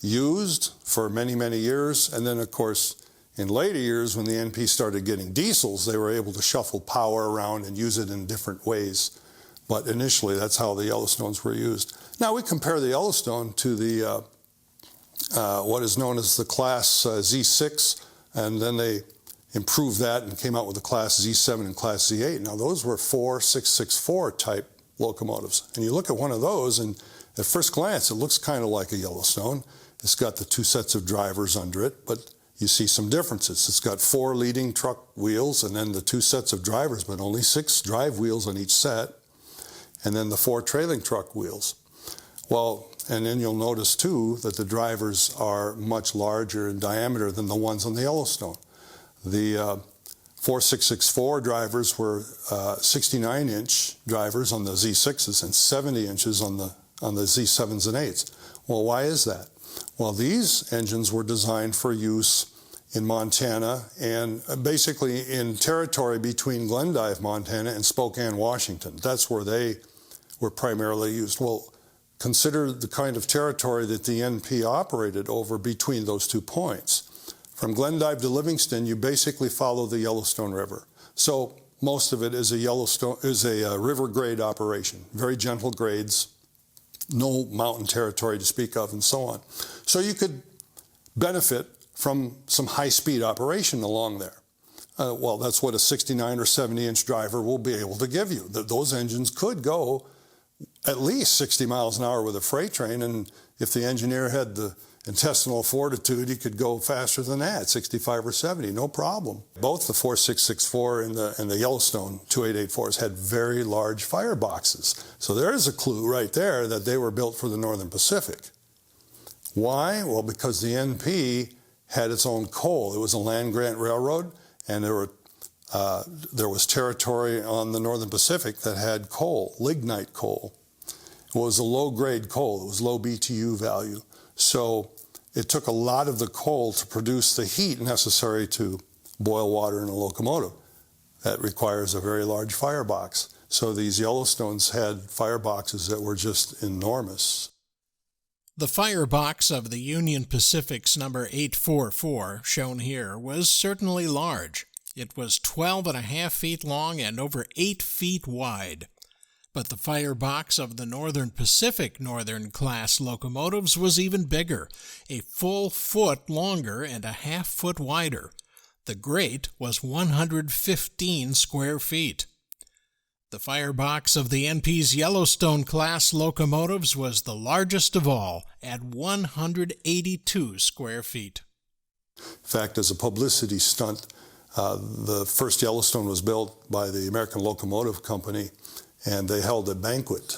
used for many, many years. And then, of course, in later years, when the NP started getting diesels, they were able to shuffle power around and use it in different ways. But initially, that's how the Yellowstones were used. Now, we compare the Yellowstone to the what is known as the Class Z6, and then they improved that and came out with the Class Z7 and Class Z8. Now those were 4664 type locomotives. And you look at one of those and at first glance it looks kind of like a Yellowstone. It's got the two sets of drivers under it, but you see some differences. It's got 4 leading truck wheels and then the 2 sets of drivers, but only 6 drive wheels on each set, and then the 4 trailing truck wheels. Well, and then you'll notice too that the drivers are much larger in diameter than the ones on the Yellowstone. The 4664 drivers were 69-inch drivers on the Z6s and 70 inches on the Z7s and 8s. Well, why is that? Well, these engines were designed for use in Montana and basically in territory between Glendive, Montana and Spokane, Washington. That's where they were primarily used. Well, consider the kind of territory that the NP operated over between those 2 points. From Glendive to Livingston, you basically follow the Yellowstone River. So most of it is a river grade operation, very gentle grades, no mountain territory to speak of, and so on. So you could benefit from some high-speed operation along there. Well, that's what a 69 or 70-inch driver will be able to give you. Those engines could go at least 60 miles an hour with a freight train, and if the engineer had the intestinal fortitude, he could go faster than that, 65 or 70, no problem. Both the 4664 and the Yellowstone 2884s had very large fireboxes. So there's a clue right there that they were built for the Northern Pacific. Why? Well, because the NP had its own coal. It was a land-grant railroad, and there was territory on the Northern Pacific that had coal, lignite coal. It was a low-grade coal. It was low BTU value. So it took a lot of the coal to produce the heat necessary to boil water in a locomotive. That requires a very large firebox. So these Yellowstones had fireboxes that were just enormous. The firebox of the Union Pacific's number 844, shown here, was certainly large. It was 12.5 feet long and over 8 feet wide. But the firebox of the Northern Pacific Northern Class locomotives was even bigger, a full foot longer and a half foot wider. The grate was 115 square feet. The firebox of the NP's Yellowstone Class locomotives was the largest of all, at 182 square feet. In fact, as a publicity stunt, the first Yellowstone was built by the American Locomotive Company, and they held a banquet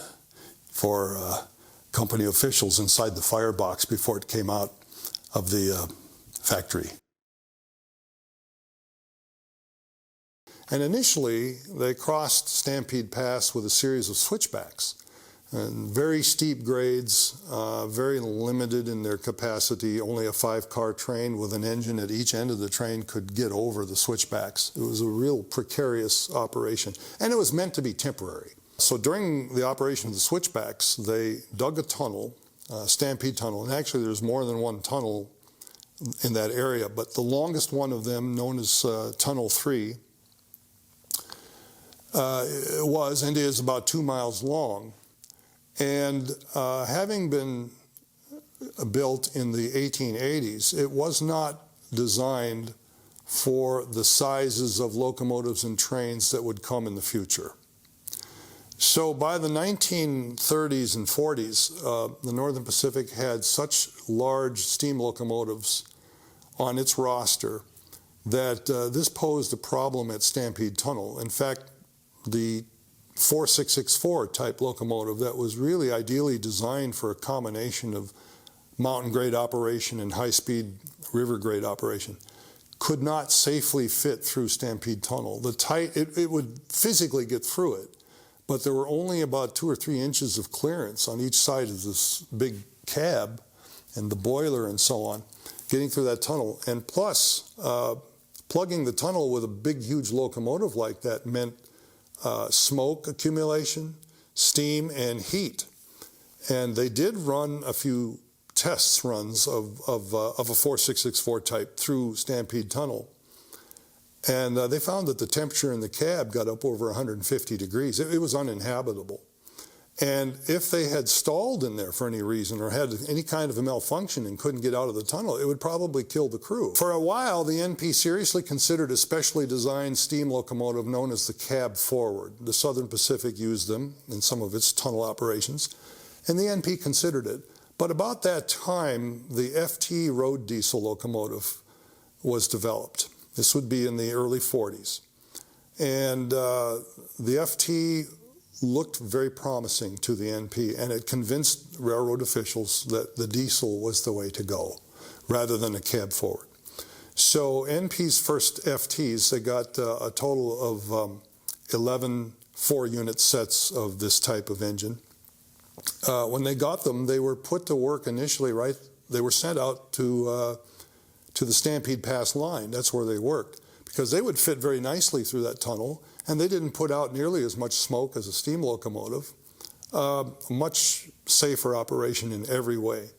for company officials inside the firebox before it came out of the factory. And initially, they crossed Stampede Pass with a series of switchbacks, and very steep grades, very limited in their capacity. Only a 5-car train with an engine at each end of the train could get over the switchbacks. It was a real precarious operation, and it was meant to be temporary. So during the operation of the switchbacks, they dug a tunnel, Stampede Tunnel, and actually there's more than one tunnel in that area, but the longest one of them, known as Tunnel 3, was and is about 2 miles long. And having been built in the 1880s, it was not designed for the sizes of locomotives and trains that would come in the future. So by the 1930s and 40s, the Northern Pacific had such large steam locomotives on its roster that this posed a problem at Stampede Tunnel. In fact, the 4664 type locomotive that was really ideally designed for a combination of mountain grade operation and high-speed river grade operation could not safely fit through Stampede Tunnel. It would physically get through it, but there were only about 2 or 3 inches of clearance on each side of this big cab and the boiler and so on, getting through that tunnel. And plus, plugging the tunnel with a big, huge locomotive like that meant smoke accumulation, steam, and heat. And they did run a few test runs of a 4664 type through Stampede Tunnel. And they found that the temperature in the cab got up over 150 degrees. It was uninhabitable. And if they had stalled in there for any reason or had any kind of a malfunction and couldn't get out of the tunnel, it would probably kill the crew. For a while, the NP seriously considered a specially designed steam locomotive known as the cab forward. The Southern Pacific used them in some of its tunnel operations, and the NP considered it. But about that time, the FT road diesel locomotive was developed. This would be in the early 40s. And the FT looked very promising to the NP, and it convinced railroad officials that the diesel was the way to go, rather than a cab forward. So NP's first FTs, they got a total of 11 4-unit sets of this type of engine. When they got them, they were put to work initially, right? They were sent out to the Stampede Pass line. That's where they worked, because they would fit very nicely through that tunnel, and they didn't put out nearly as much smoke as a steam locomotive. Much safer operation in every way.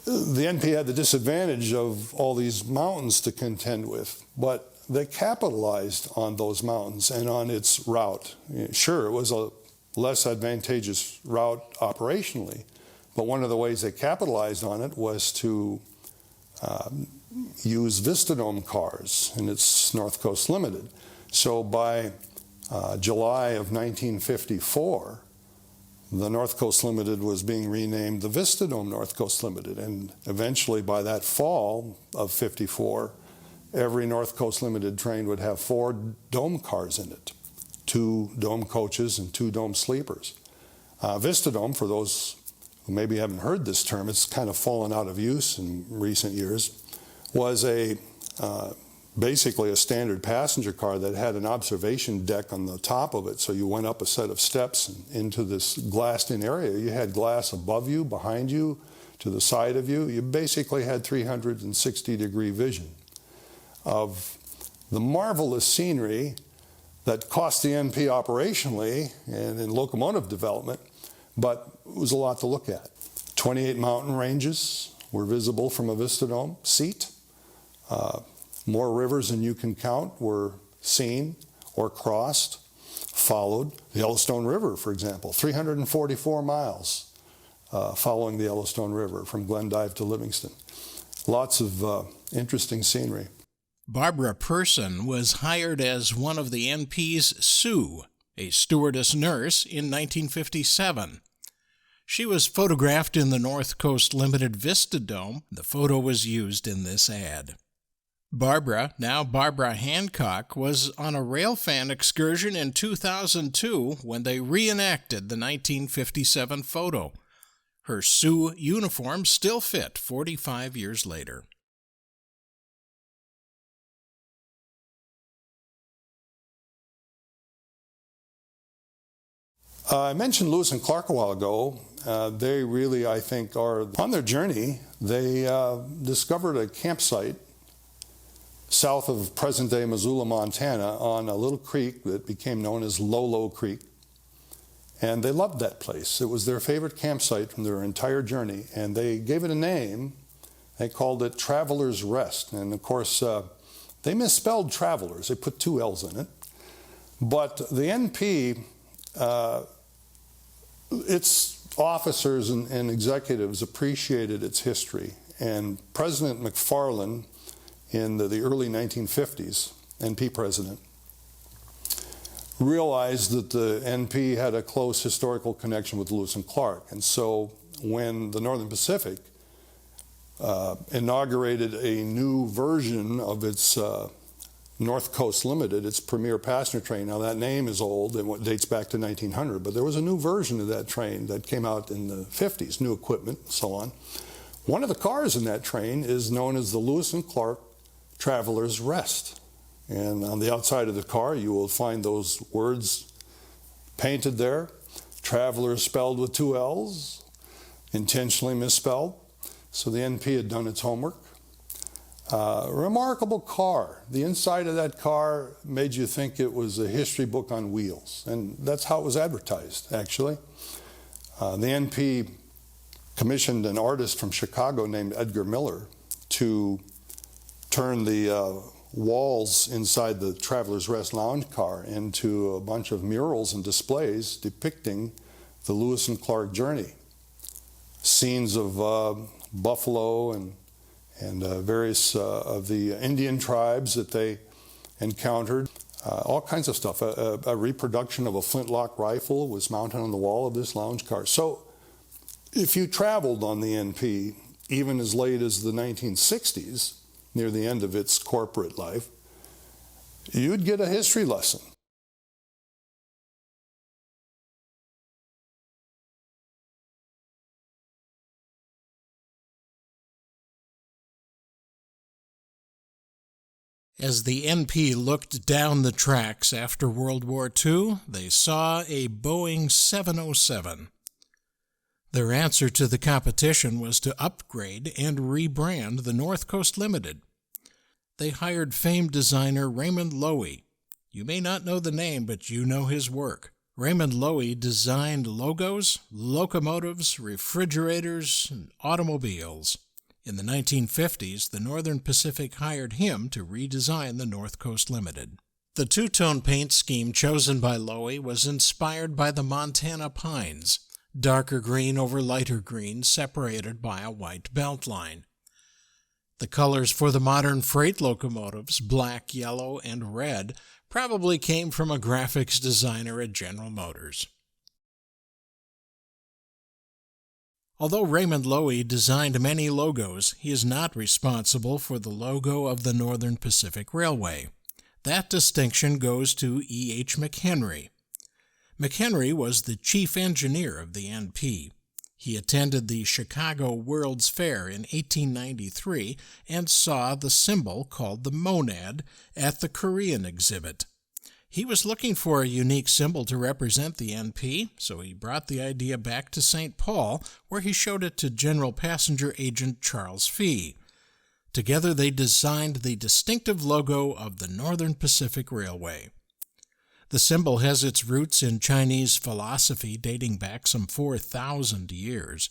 The NP had the disadvantage of all these mountains to contend with, but they capitalized on those mountains and on its route. Sure, it was a less advantageous route operationally, but one of the ways they capitalized on it was to use Vistadome cars in its North Coast Limited. So by July of 1954, the North Coast Limited was being renamed the Vistadome North Coast Limited, and eventually by that fall of 54, every North Coast Limited train would have 4 dome cars in it, 2 dome coaches and 2 dome sleepers. Vistadome, for those who maybe haven't heard this term, it's kind of fallen out of use in recent years, was basically a standard passenger car that had an observation deck on the top of it. So you went up a set of steps and into this glassed-in area. You had glass above you, behind you, to the side of you. You basically had 360-degree vision of the marvelous scenery that cost the NP operationally and in locomotive development, but it was a lot to look at. 28 mountain ranges were visible from a Vistadome seat. More rivers than you can count were seen or crossed, followed. The Yellowstone River, for example, 344 miles following the Yellowstone River from Glendive to Livingston. Lots of interesting scenery. Barbara Person was hired as one of the NP's Sioux, a stewardess nurse, in 1957. She was photographed in the North Coast Limited Vistadome. The photo was used in this ad. Barbara, now Barbara Hancock, was on a railfan excursion in 2002 when they reenacted the 1957 photo. Her Sioux uniform still fit 45 years later. I mentioned Lewis and Clark a while ago. They really, I think, are on their journey. They discovered a campsite south of present-day Missoula, Montana, on a little creek that became known as Lolo Creek. And they loved that place. It was their favorite campsite from their entire journey, and they gave it a name. They called it Traveler's Rest. And of course, they misspelled Travelers. They put 2 L's in it. But the NP, its officers and executives appreciated its history. And President McFarland, in the early 1950s, NP president, realized that the NP had a close historical connection with Lewis and Clark. And so when the Northern Pacific inaugurated a new version of its North Coast Limited, its premier passenger train. Now that name is old and it dates back to 1900, but there was a new version of that train that came out in the 50s, new equipment and so on. One of the cars in that train is known as the Lewis and Clark Traveler's Rest. And on the outside of the car, you will find those words painted there. Traveler spelled with 2 L's, intentionally misspelled. So the NP had done its homework. Remarkable car. The inside of that car made you think it was a history book on wheels. And that's how it was advertised, actually. The NP commissioned an artist from Chicago named Edgar Miller to turn the walls inside the Traveler's Rest lounge car into a bunch of murals and displays depicting the Lewis and Clark journey. Scenes of buffalo and various of the Indian tribes that they encountered. All kinds of stuff. A reproduction of a flintlock rifle was mounted on the wall of this lounge car. So if you traveled on the NP, even as late as the 1960s, near the end of its corporate life, you'd get a history lesson. As the NP looked down the tracks after World War II, they saw a Boeing 707. Their answer to the competition was to upgrade and rebrand the North Coast Limited. They hired famed designer Raymond Loewy. You may not know the name, but you know his work. Raymond Loewy designed logos, locomotives, refrigerators, and automobiles. In the 1950s, the Northern Pacific hired him to redesign the North Coast Limited. The two-tone paint scheme chosen by Loewy was inspired by the Montana pines, darker green over lighter green, separated by a white belt line. The colors for the modern freight locomotives, black, yellow, and red, probably came from a graphics designer at General Motors. Although Raymond Loewy designed many logos, he is not responsible for the logo of the Northern Pacific Railway. That distinction goes to E.H. McHenry. McHenry was the chief engineer of the NP. He attended the Chicago World's Fair in 1893 and saw the symbol called the monad at the Korean exhibit. He was looking for a unique symbol to represent the NP, so he brought the idea back to St. Paul, where he showed it to General Passenger Agent Charles Fee. Together they designed the distinctive logo of the Northern Pacific Railway. The symbol has its roots in Chinese philosophy dating back some 4,000 years.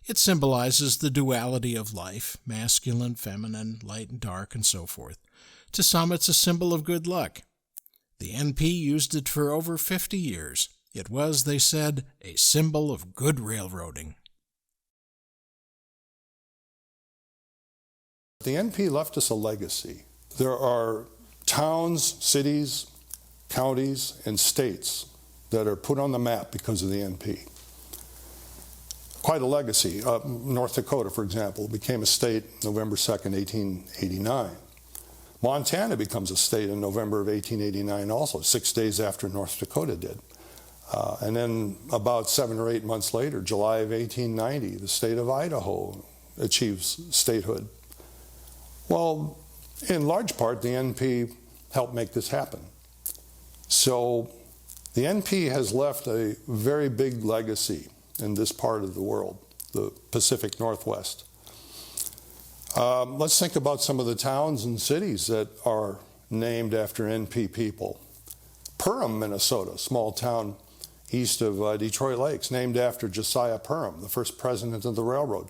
It symbolizes the duality of life, masculine, feminine, light and dark, and so forth. To some, it's a symbol of good luck. The NP used it for over 50 years. It was, they said, a symbol of good railroading. The NP left us a legacy. There are towns, cities, counties, and states that are put on the map because of the NP. Quite a legacy. North Dakota, for example, became a state November 2nd, 1889. Montana becomes a state in November of 1889 also, 6 days after North Dakota did. And then about 7 or 8 months later, July of 1890, the state of Idaho achieves statehood. Well, in large part, the NP helped make this happen. So the NP has left a very big legacy in this part of the world, the Pacific Northwest. Let's think about some of the towns and cities that are named after NP people. Perham, Minnesota, small town east of Detroit Lakes, named after Josiah Perham, the first president of the railroad.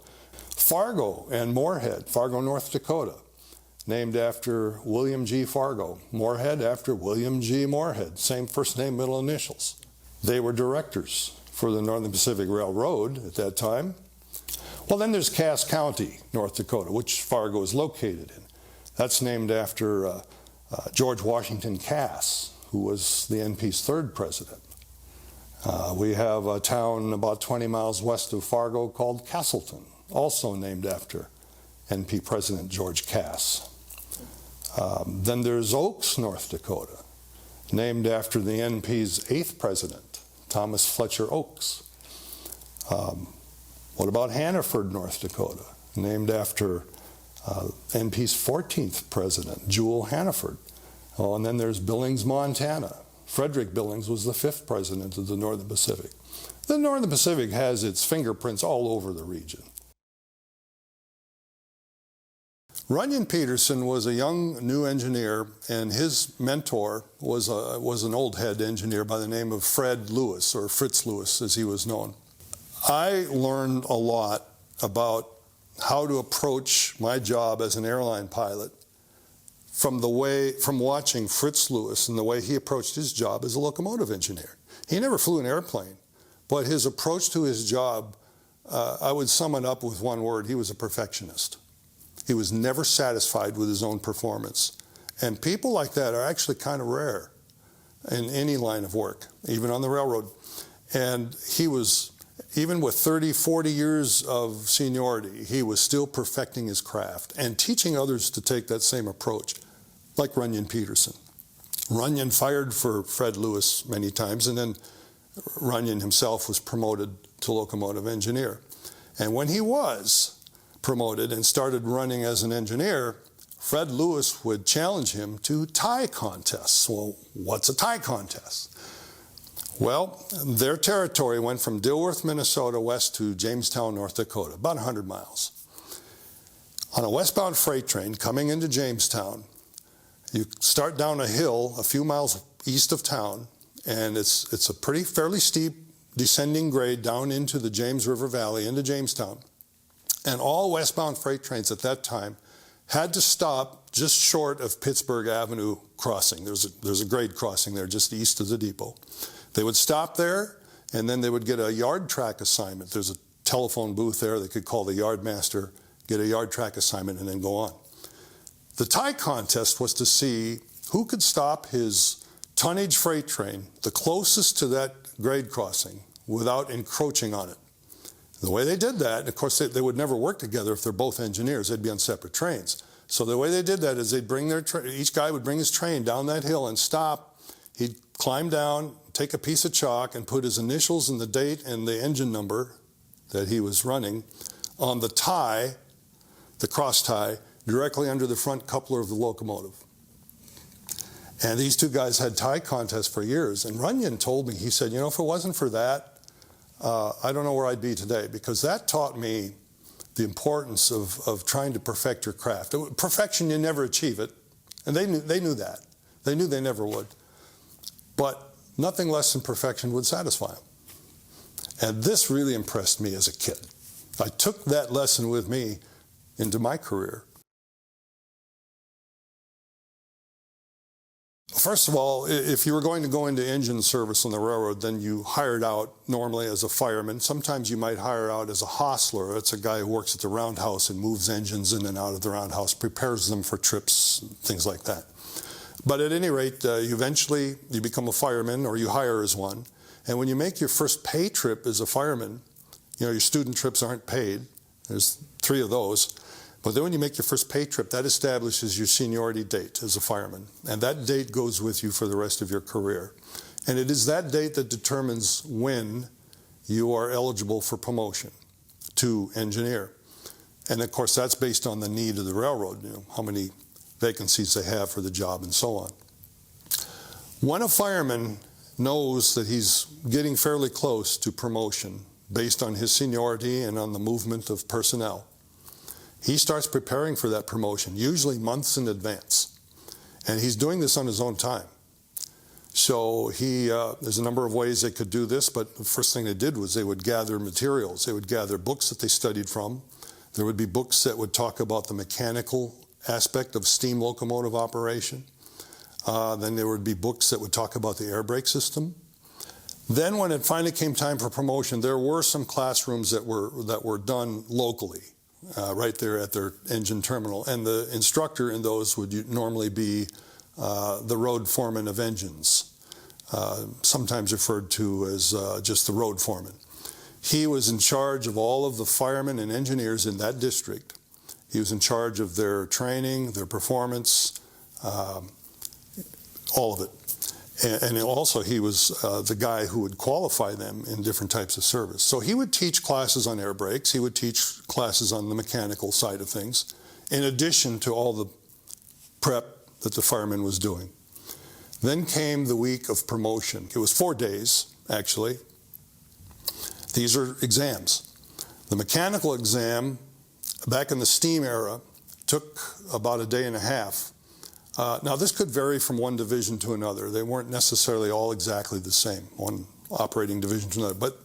Fargo and Moorhead, Fargo, North Dakota, named after William G. Fargo. Moorhead after William G. Moorhead, same first name, middle initials. They were directors for the Northern Pacific Railroad at that time. Well, then there's Cass County, North Dakota, which Fargo is located in. That's named after George Washington Cass, who was the NP's third president. We have a town about 20 miles west of Fargo called Castleton, also named after NP President George Cass. Then there's Oaks, North Dakota, named after the NP's 8th president, Thomas Fletcher Oaks. What about Hannaford, North Dakota, named after NP's 14th president, Jewel Hannaford. Oh, and then there's Billings, Montana. Frederick Billings was the 5th president of the Northern Pacific. The Northern Pacific has its fingerprints all over the region. Runyon Peterson was a young new engineer, and his mentor was an old head engineer by the name of Fred Lewis, or Fritz Lewis as he was known. I learned a lot about how to approach my job as an airline pilot from watching Fritz Lewis and the way he approached his job as a locomotive engineer. He never flew an airplane, but his approach to his job, I would sum it up with one word: he was a perfectionist. He was never satisfied with his own performance. And people like that are actually kind of rare in any line of work, even on the railroad. And he was, even with 30, 40 years of seniority, he was still perfecting his craft and teaching others to take that same approach, like Runyon Peterson. Runyon fired for Fred Lewis many times, and then Runyon himself was promoted to locomotive engineer. And when he was promoted and started running as an engineer, Fred Lewis would challenge him to tie contests. Well, what's a tie contest? Well, their territory went from Dilworth, Minnesota, west to Jamestown, North Dakota, about 100 miles. On a westbound freight train coming into Jamestown, you start down a hill a few miles east of town, and it's a fairly steep descending grade down into the James River Valley, into Jamestown. And all westbound freight trains at that time had to stop just short of Pittsburgh Avenue crossing. There's a grade crossing there just east of the depot. They would stop there, and then they would get a yard track assignment. There's a telephone booth there. They could call the yard master, get a yard track assignment, and then go on. The tie contest was to see who could stop his tonnage freight train the closest to that grade crossing without encroaching on it. The way they did that, and of course they would never work together if they're both engineers. They'd be on separate trains. So the way they did that is they'd bring each guy would bring his train down that hill and stop. He'd climb down, take a piece of chalk, and put his initials and the date and the engine number that he was running on the tie, the cross tie, directly under the front coupler of the locomotive. And these two guys had tie contests for years. And Runyon told me, he said, if it wasn't for that, I don't know where I'd be today, because that taught me the importance of trying to perfect your craft. Perfection, you never achieve it. And they knew that. They knew they never would. But nothing less than perfection would satisfy them. And this really impressed me as a kid. I took that lesson with me into my career. First of all, if you were going to go into engine service on the railroad, then you hired out normally as a fireman. Sometimes you might hire out as a hostler. It's a guy who works at the roundhouse and moves engines in and out of the roundhouse, prepares them for trips, things like that. But at any rate, eventually you become a fireman, or you hire as one. And when you make your first pay trip as a fireman, your student trips aren't paid. There's 3 of those. But then when you make your first pay trip, that establishes your seniority date as a fireman. And that date goes with you for the rest of your career. And it is that date that determines when you are eligible for promotion to engineer. And of course, that's based on the need of the railroad, how many vacancies they have for the job and so on. When a fireman knows that he's getting fairly close to promotion based on his seniority and on the movement of personnel, he starts preparing for that promotion, usually months in advance. And he's doing this on his own time. So there's a number of ways they could do this, but the first thing they did was they would gather materials. They would gather books that they studied from. There would be books that would talk about the mechanical aspect of steam locomotive operation. Then there would be books that would talk about the air brake system. Then when it finally came time for promotion, there were some classrooms that were done locally. Right there at their engine terminal. And the instructor in those would normally be the road foreman of engines, sometimes referred to as just the road foreman. He was in charge of all of the firemen and engineers in that district. He was in charge of their training, their performance, all of it. And also he was the guy who would qualify them in different types of service. So he would teach classes on air brakes. He would teach classes on the mechanical side of things, in addition to all the prep that the fireman was doing. Then came the week of promotion. It was 4 days, actually. These are exams. The mechanical exam, back in the steam era, took about a day and a half. Now, this could vary from one division to another. They weren't necessarily all exactly the same, one operating division to another. But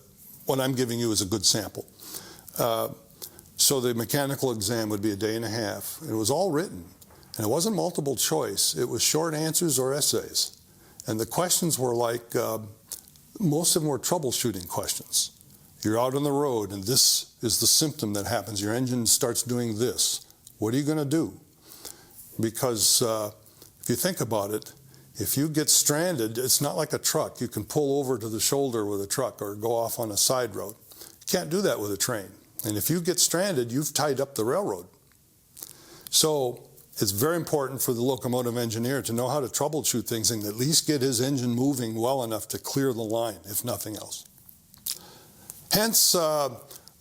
what I'm giving you is a good sample. So the mechanical exam would be a day and a half. It was all written. And it wasn't multiple choice. It was short answers or essays. And the questions were like, most of them were troubleshooting questions. You're out on the road, and this is the symptom that happens. Your engine starts doing this. What are you going to do? Because if you think about it, if you get stranded, it's not like a truck. You can pull over to the shoulder with a truck or go off on a side road. You can't do that with a train. And if you get stranded, you've tied up the railroad. So it's very important for the locomotive engineer to know how to troubleshoot things and at least get his engine moving well enough to clear the line, if nothing else. Hence,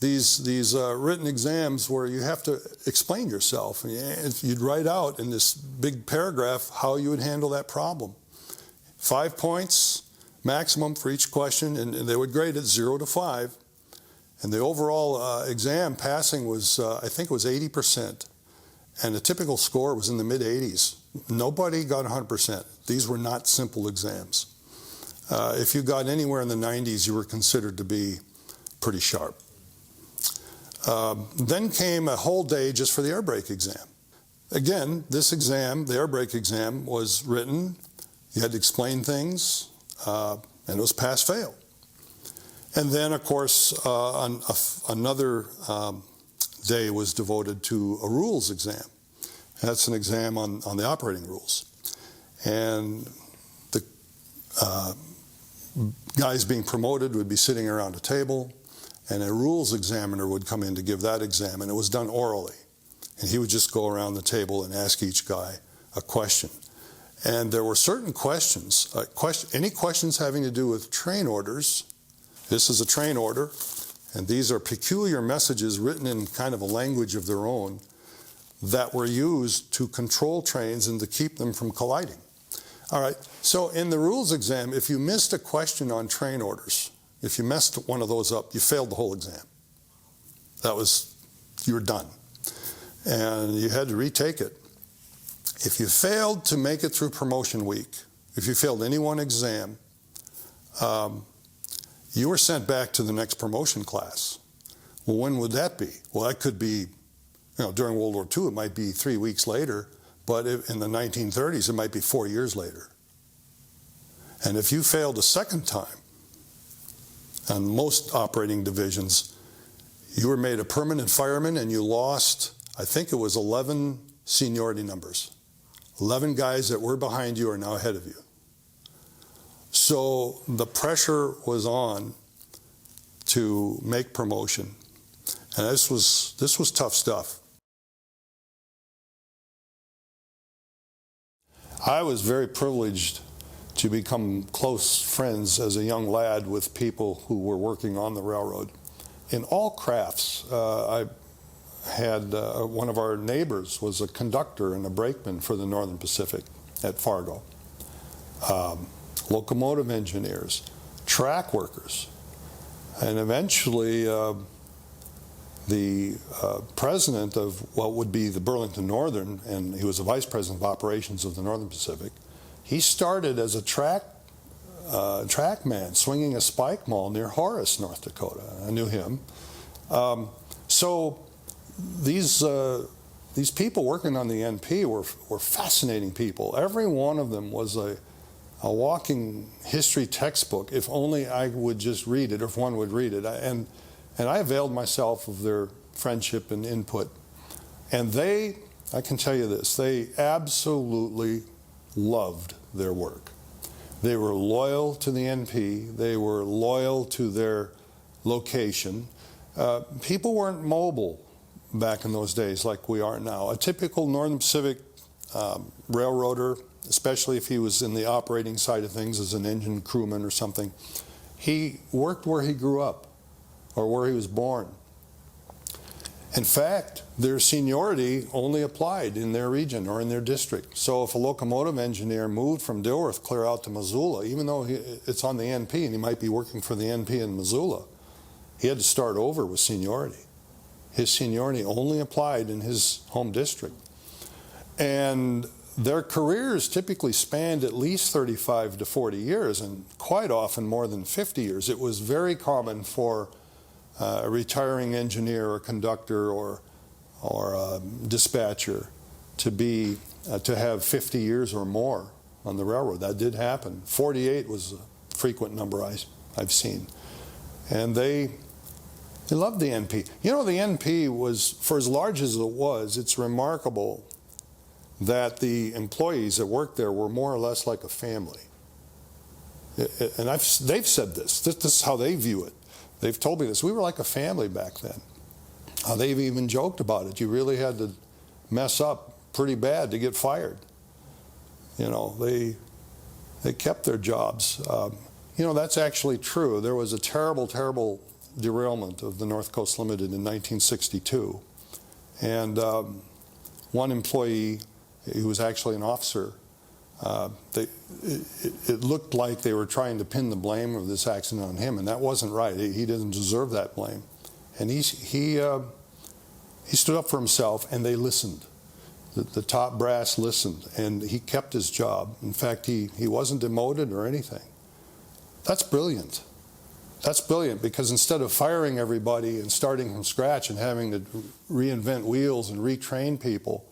these written exams where you have to explain yourself. You'd write out in this big paragraph how you would handle that problem. 5 points maximum for each question, and they would grade it 0 to 5. And the overall exam passing was, I think it was 80%. And the typical score was in the mid-80s. Nobody got 100%. These were not simple exams. If you got anywhere in the 90s, you were considered to be pretty sharp. Then came a whole day just for the air brake exam. Again, this exam, the air brake exam, was written. You had to explain things, and it was pass-fail. And then, of course, another day was devoted to a rules exam. That's an exam on the operating rules. And the guys being promoted would be sitting around a table, and a rules examiner would come in to give that exam, and it was done orally. And he would just go around the table and ask each guy a question. And there were certain questions, any questions having to do with train orders. This is a train order, and these are peculiar messages written in kind of a language of their own that were used to control trains and to keep them from colliding. All right, so in the rules exam, if you missed a question on train orders, if you messed one of those up, you failed the whole exam. You were done. And you had to retake it. If you failed to make it through promotion week, if you failed any one exam, you were sent back to the next promotion class. Well, when would that be? Well, that could be, during World War II, it might be 3 weeks later, but in the 1930s, it might be 4 years later. And if you failed a second time, on most operating divisions, you were made a permanent fireman and you lost, I think it was 11 seniority numbers. 11 guys that were behind you are now ahead of you. So the pressure was on to make promotion. And this was tough stuff. I was very privileged to become close friends as a young lad with people who were working on the railroad. In all crafts, I had one of our neighbors was a conductor and a brakeman for the Northern Pacific at Fargo. Locomotive engineers, track workers, and eventually the president of what would be the Burlington Northern, and he was the vice president of operations of the Northern Pacific. He started as a track man swinging a spike maul near Horace, North Dakota. I knew him. So these people working on the NP were fascinating people. Every one of them was a walking history textbook, if only I would just read it, or if one would read it. And I availed myself of their friendship and input. And I can tell you this, they absolutely loved their work. They were loyal to the NP. They were loyal to their location. People weren't mobile back in those days like we are now. A typical Northern Pacific railroader, especially if he was in the operating side of things as an engine crewman or something, he worked where he grew up or where he was born. In fact, their seniority only applied in their region or in their district. So if a locomotive engineer moved from Dilworth clear out to Missoula, even though it's on the NP and he might be working for the NP in Missoula, he had to start over with seniority. His seniority only applied in his home district. And their careers typically spanned at least 35 to 40 years, and quite often more than 50 years. It was very common for a retiring engineer or conductor or a dispatcher to be to have 50 years or more on the railroad. That did happen. 48 was a frequent number I've seen. And they loved the NP. You know, the NP was, for as large as it was, it's remarkable that the employees that worked there were more or less like a family. And they've said this. This is how they view it. They've told me this. We were like a family back then. They've even joked about it. You really had to mess up pretty bad to get fired. You know, they kept their jobs. You know, that's actually true. There was a terrible, terrible derailment of the North Coast Limited in 1962. And one employee, he was actually an officer, it looked like they were trying to pin the blame of this accident on him, and that wasn't right. He didn't deserve that blame. And he stood up for himself, and they listened. The top brass listened, and he kept his job. In fact, he wasn't demoted or anything. That's brilliant. That's brilliant, because instead of firing everybody and starting from scratch and having to reinvent wheels and retrain people,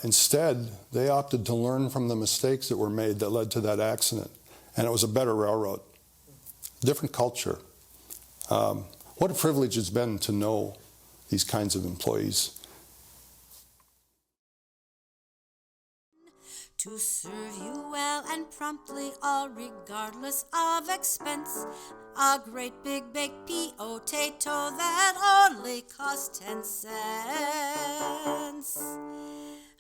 instead, they opted to learn from the mistakes that were made that led to that accident. And it was a better railroad. Different culture. What a privilege it's been to know these kinds of employees. To serve you well and promptly, all regardless of expense. A great big baked potato that only cost 10 cents.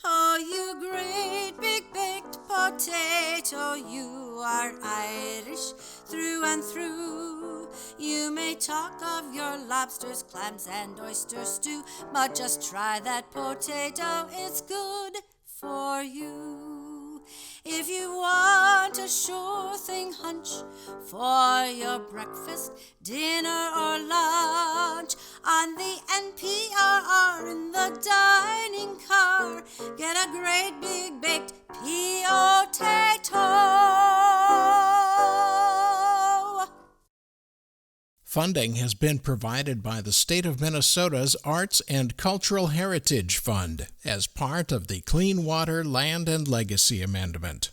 Oh, you great big baked potato, you are Irish through and through. You may talk of your lobsters, clams, and oyster stew, but just try that potato, it's good for you. If you want a sure thing hunch for your breakfast, dinner, or lunch, on the NPR in the dining car, get a great big baked potato. Funding has been provided by the State of Minnesota's Arts and Cultural Heritage Fund as part of the Clean Water, Land, and Legacy Amendment.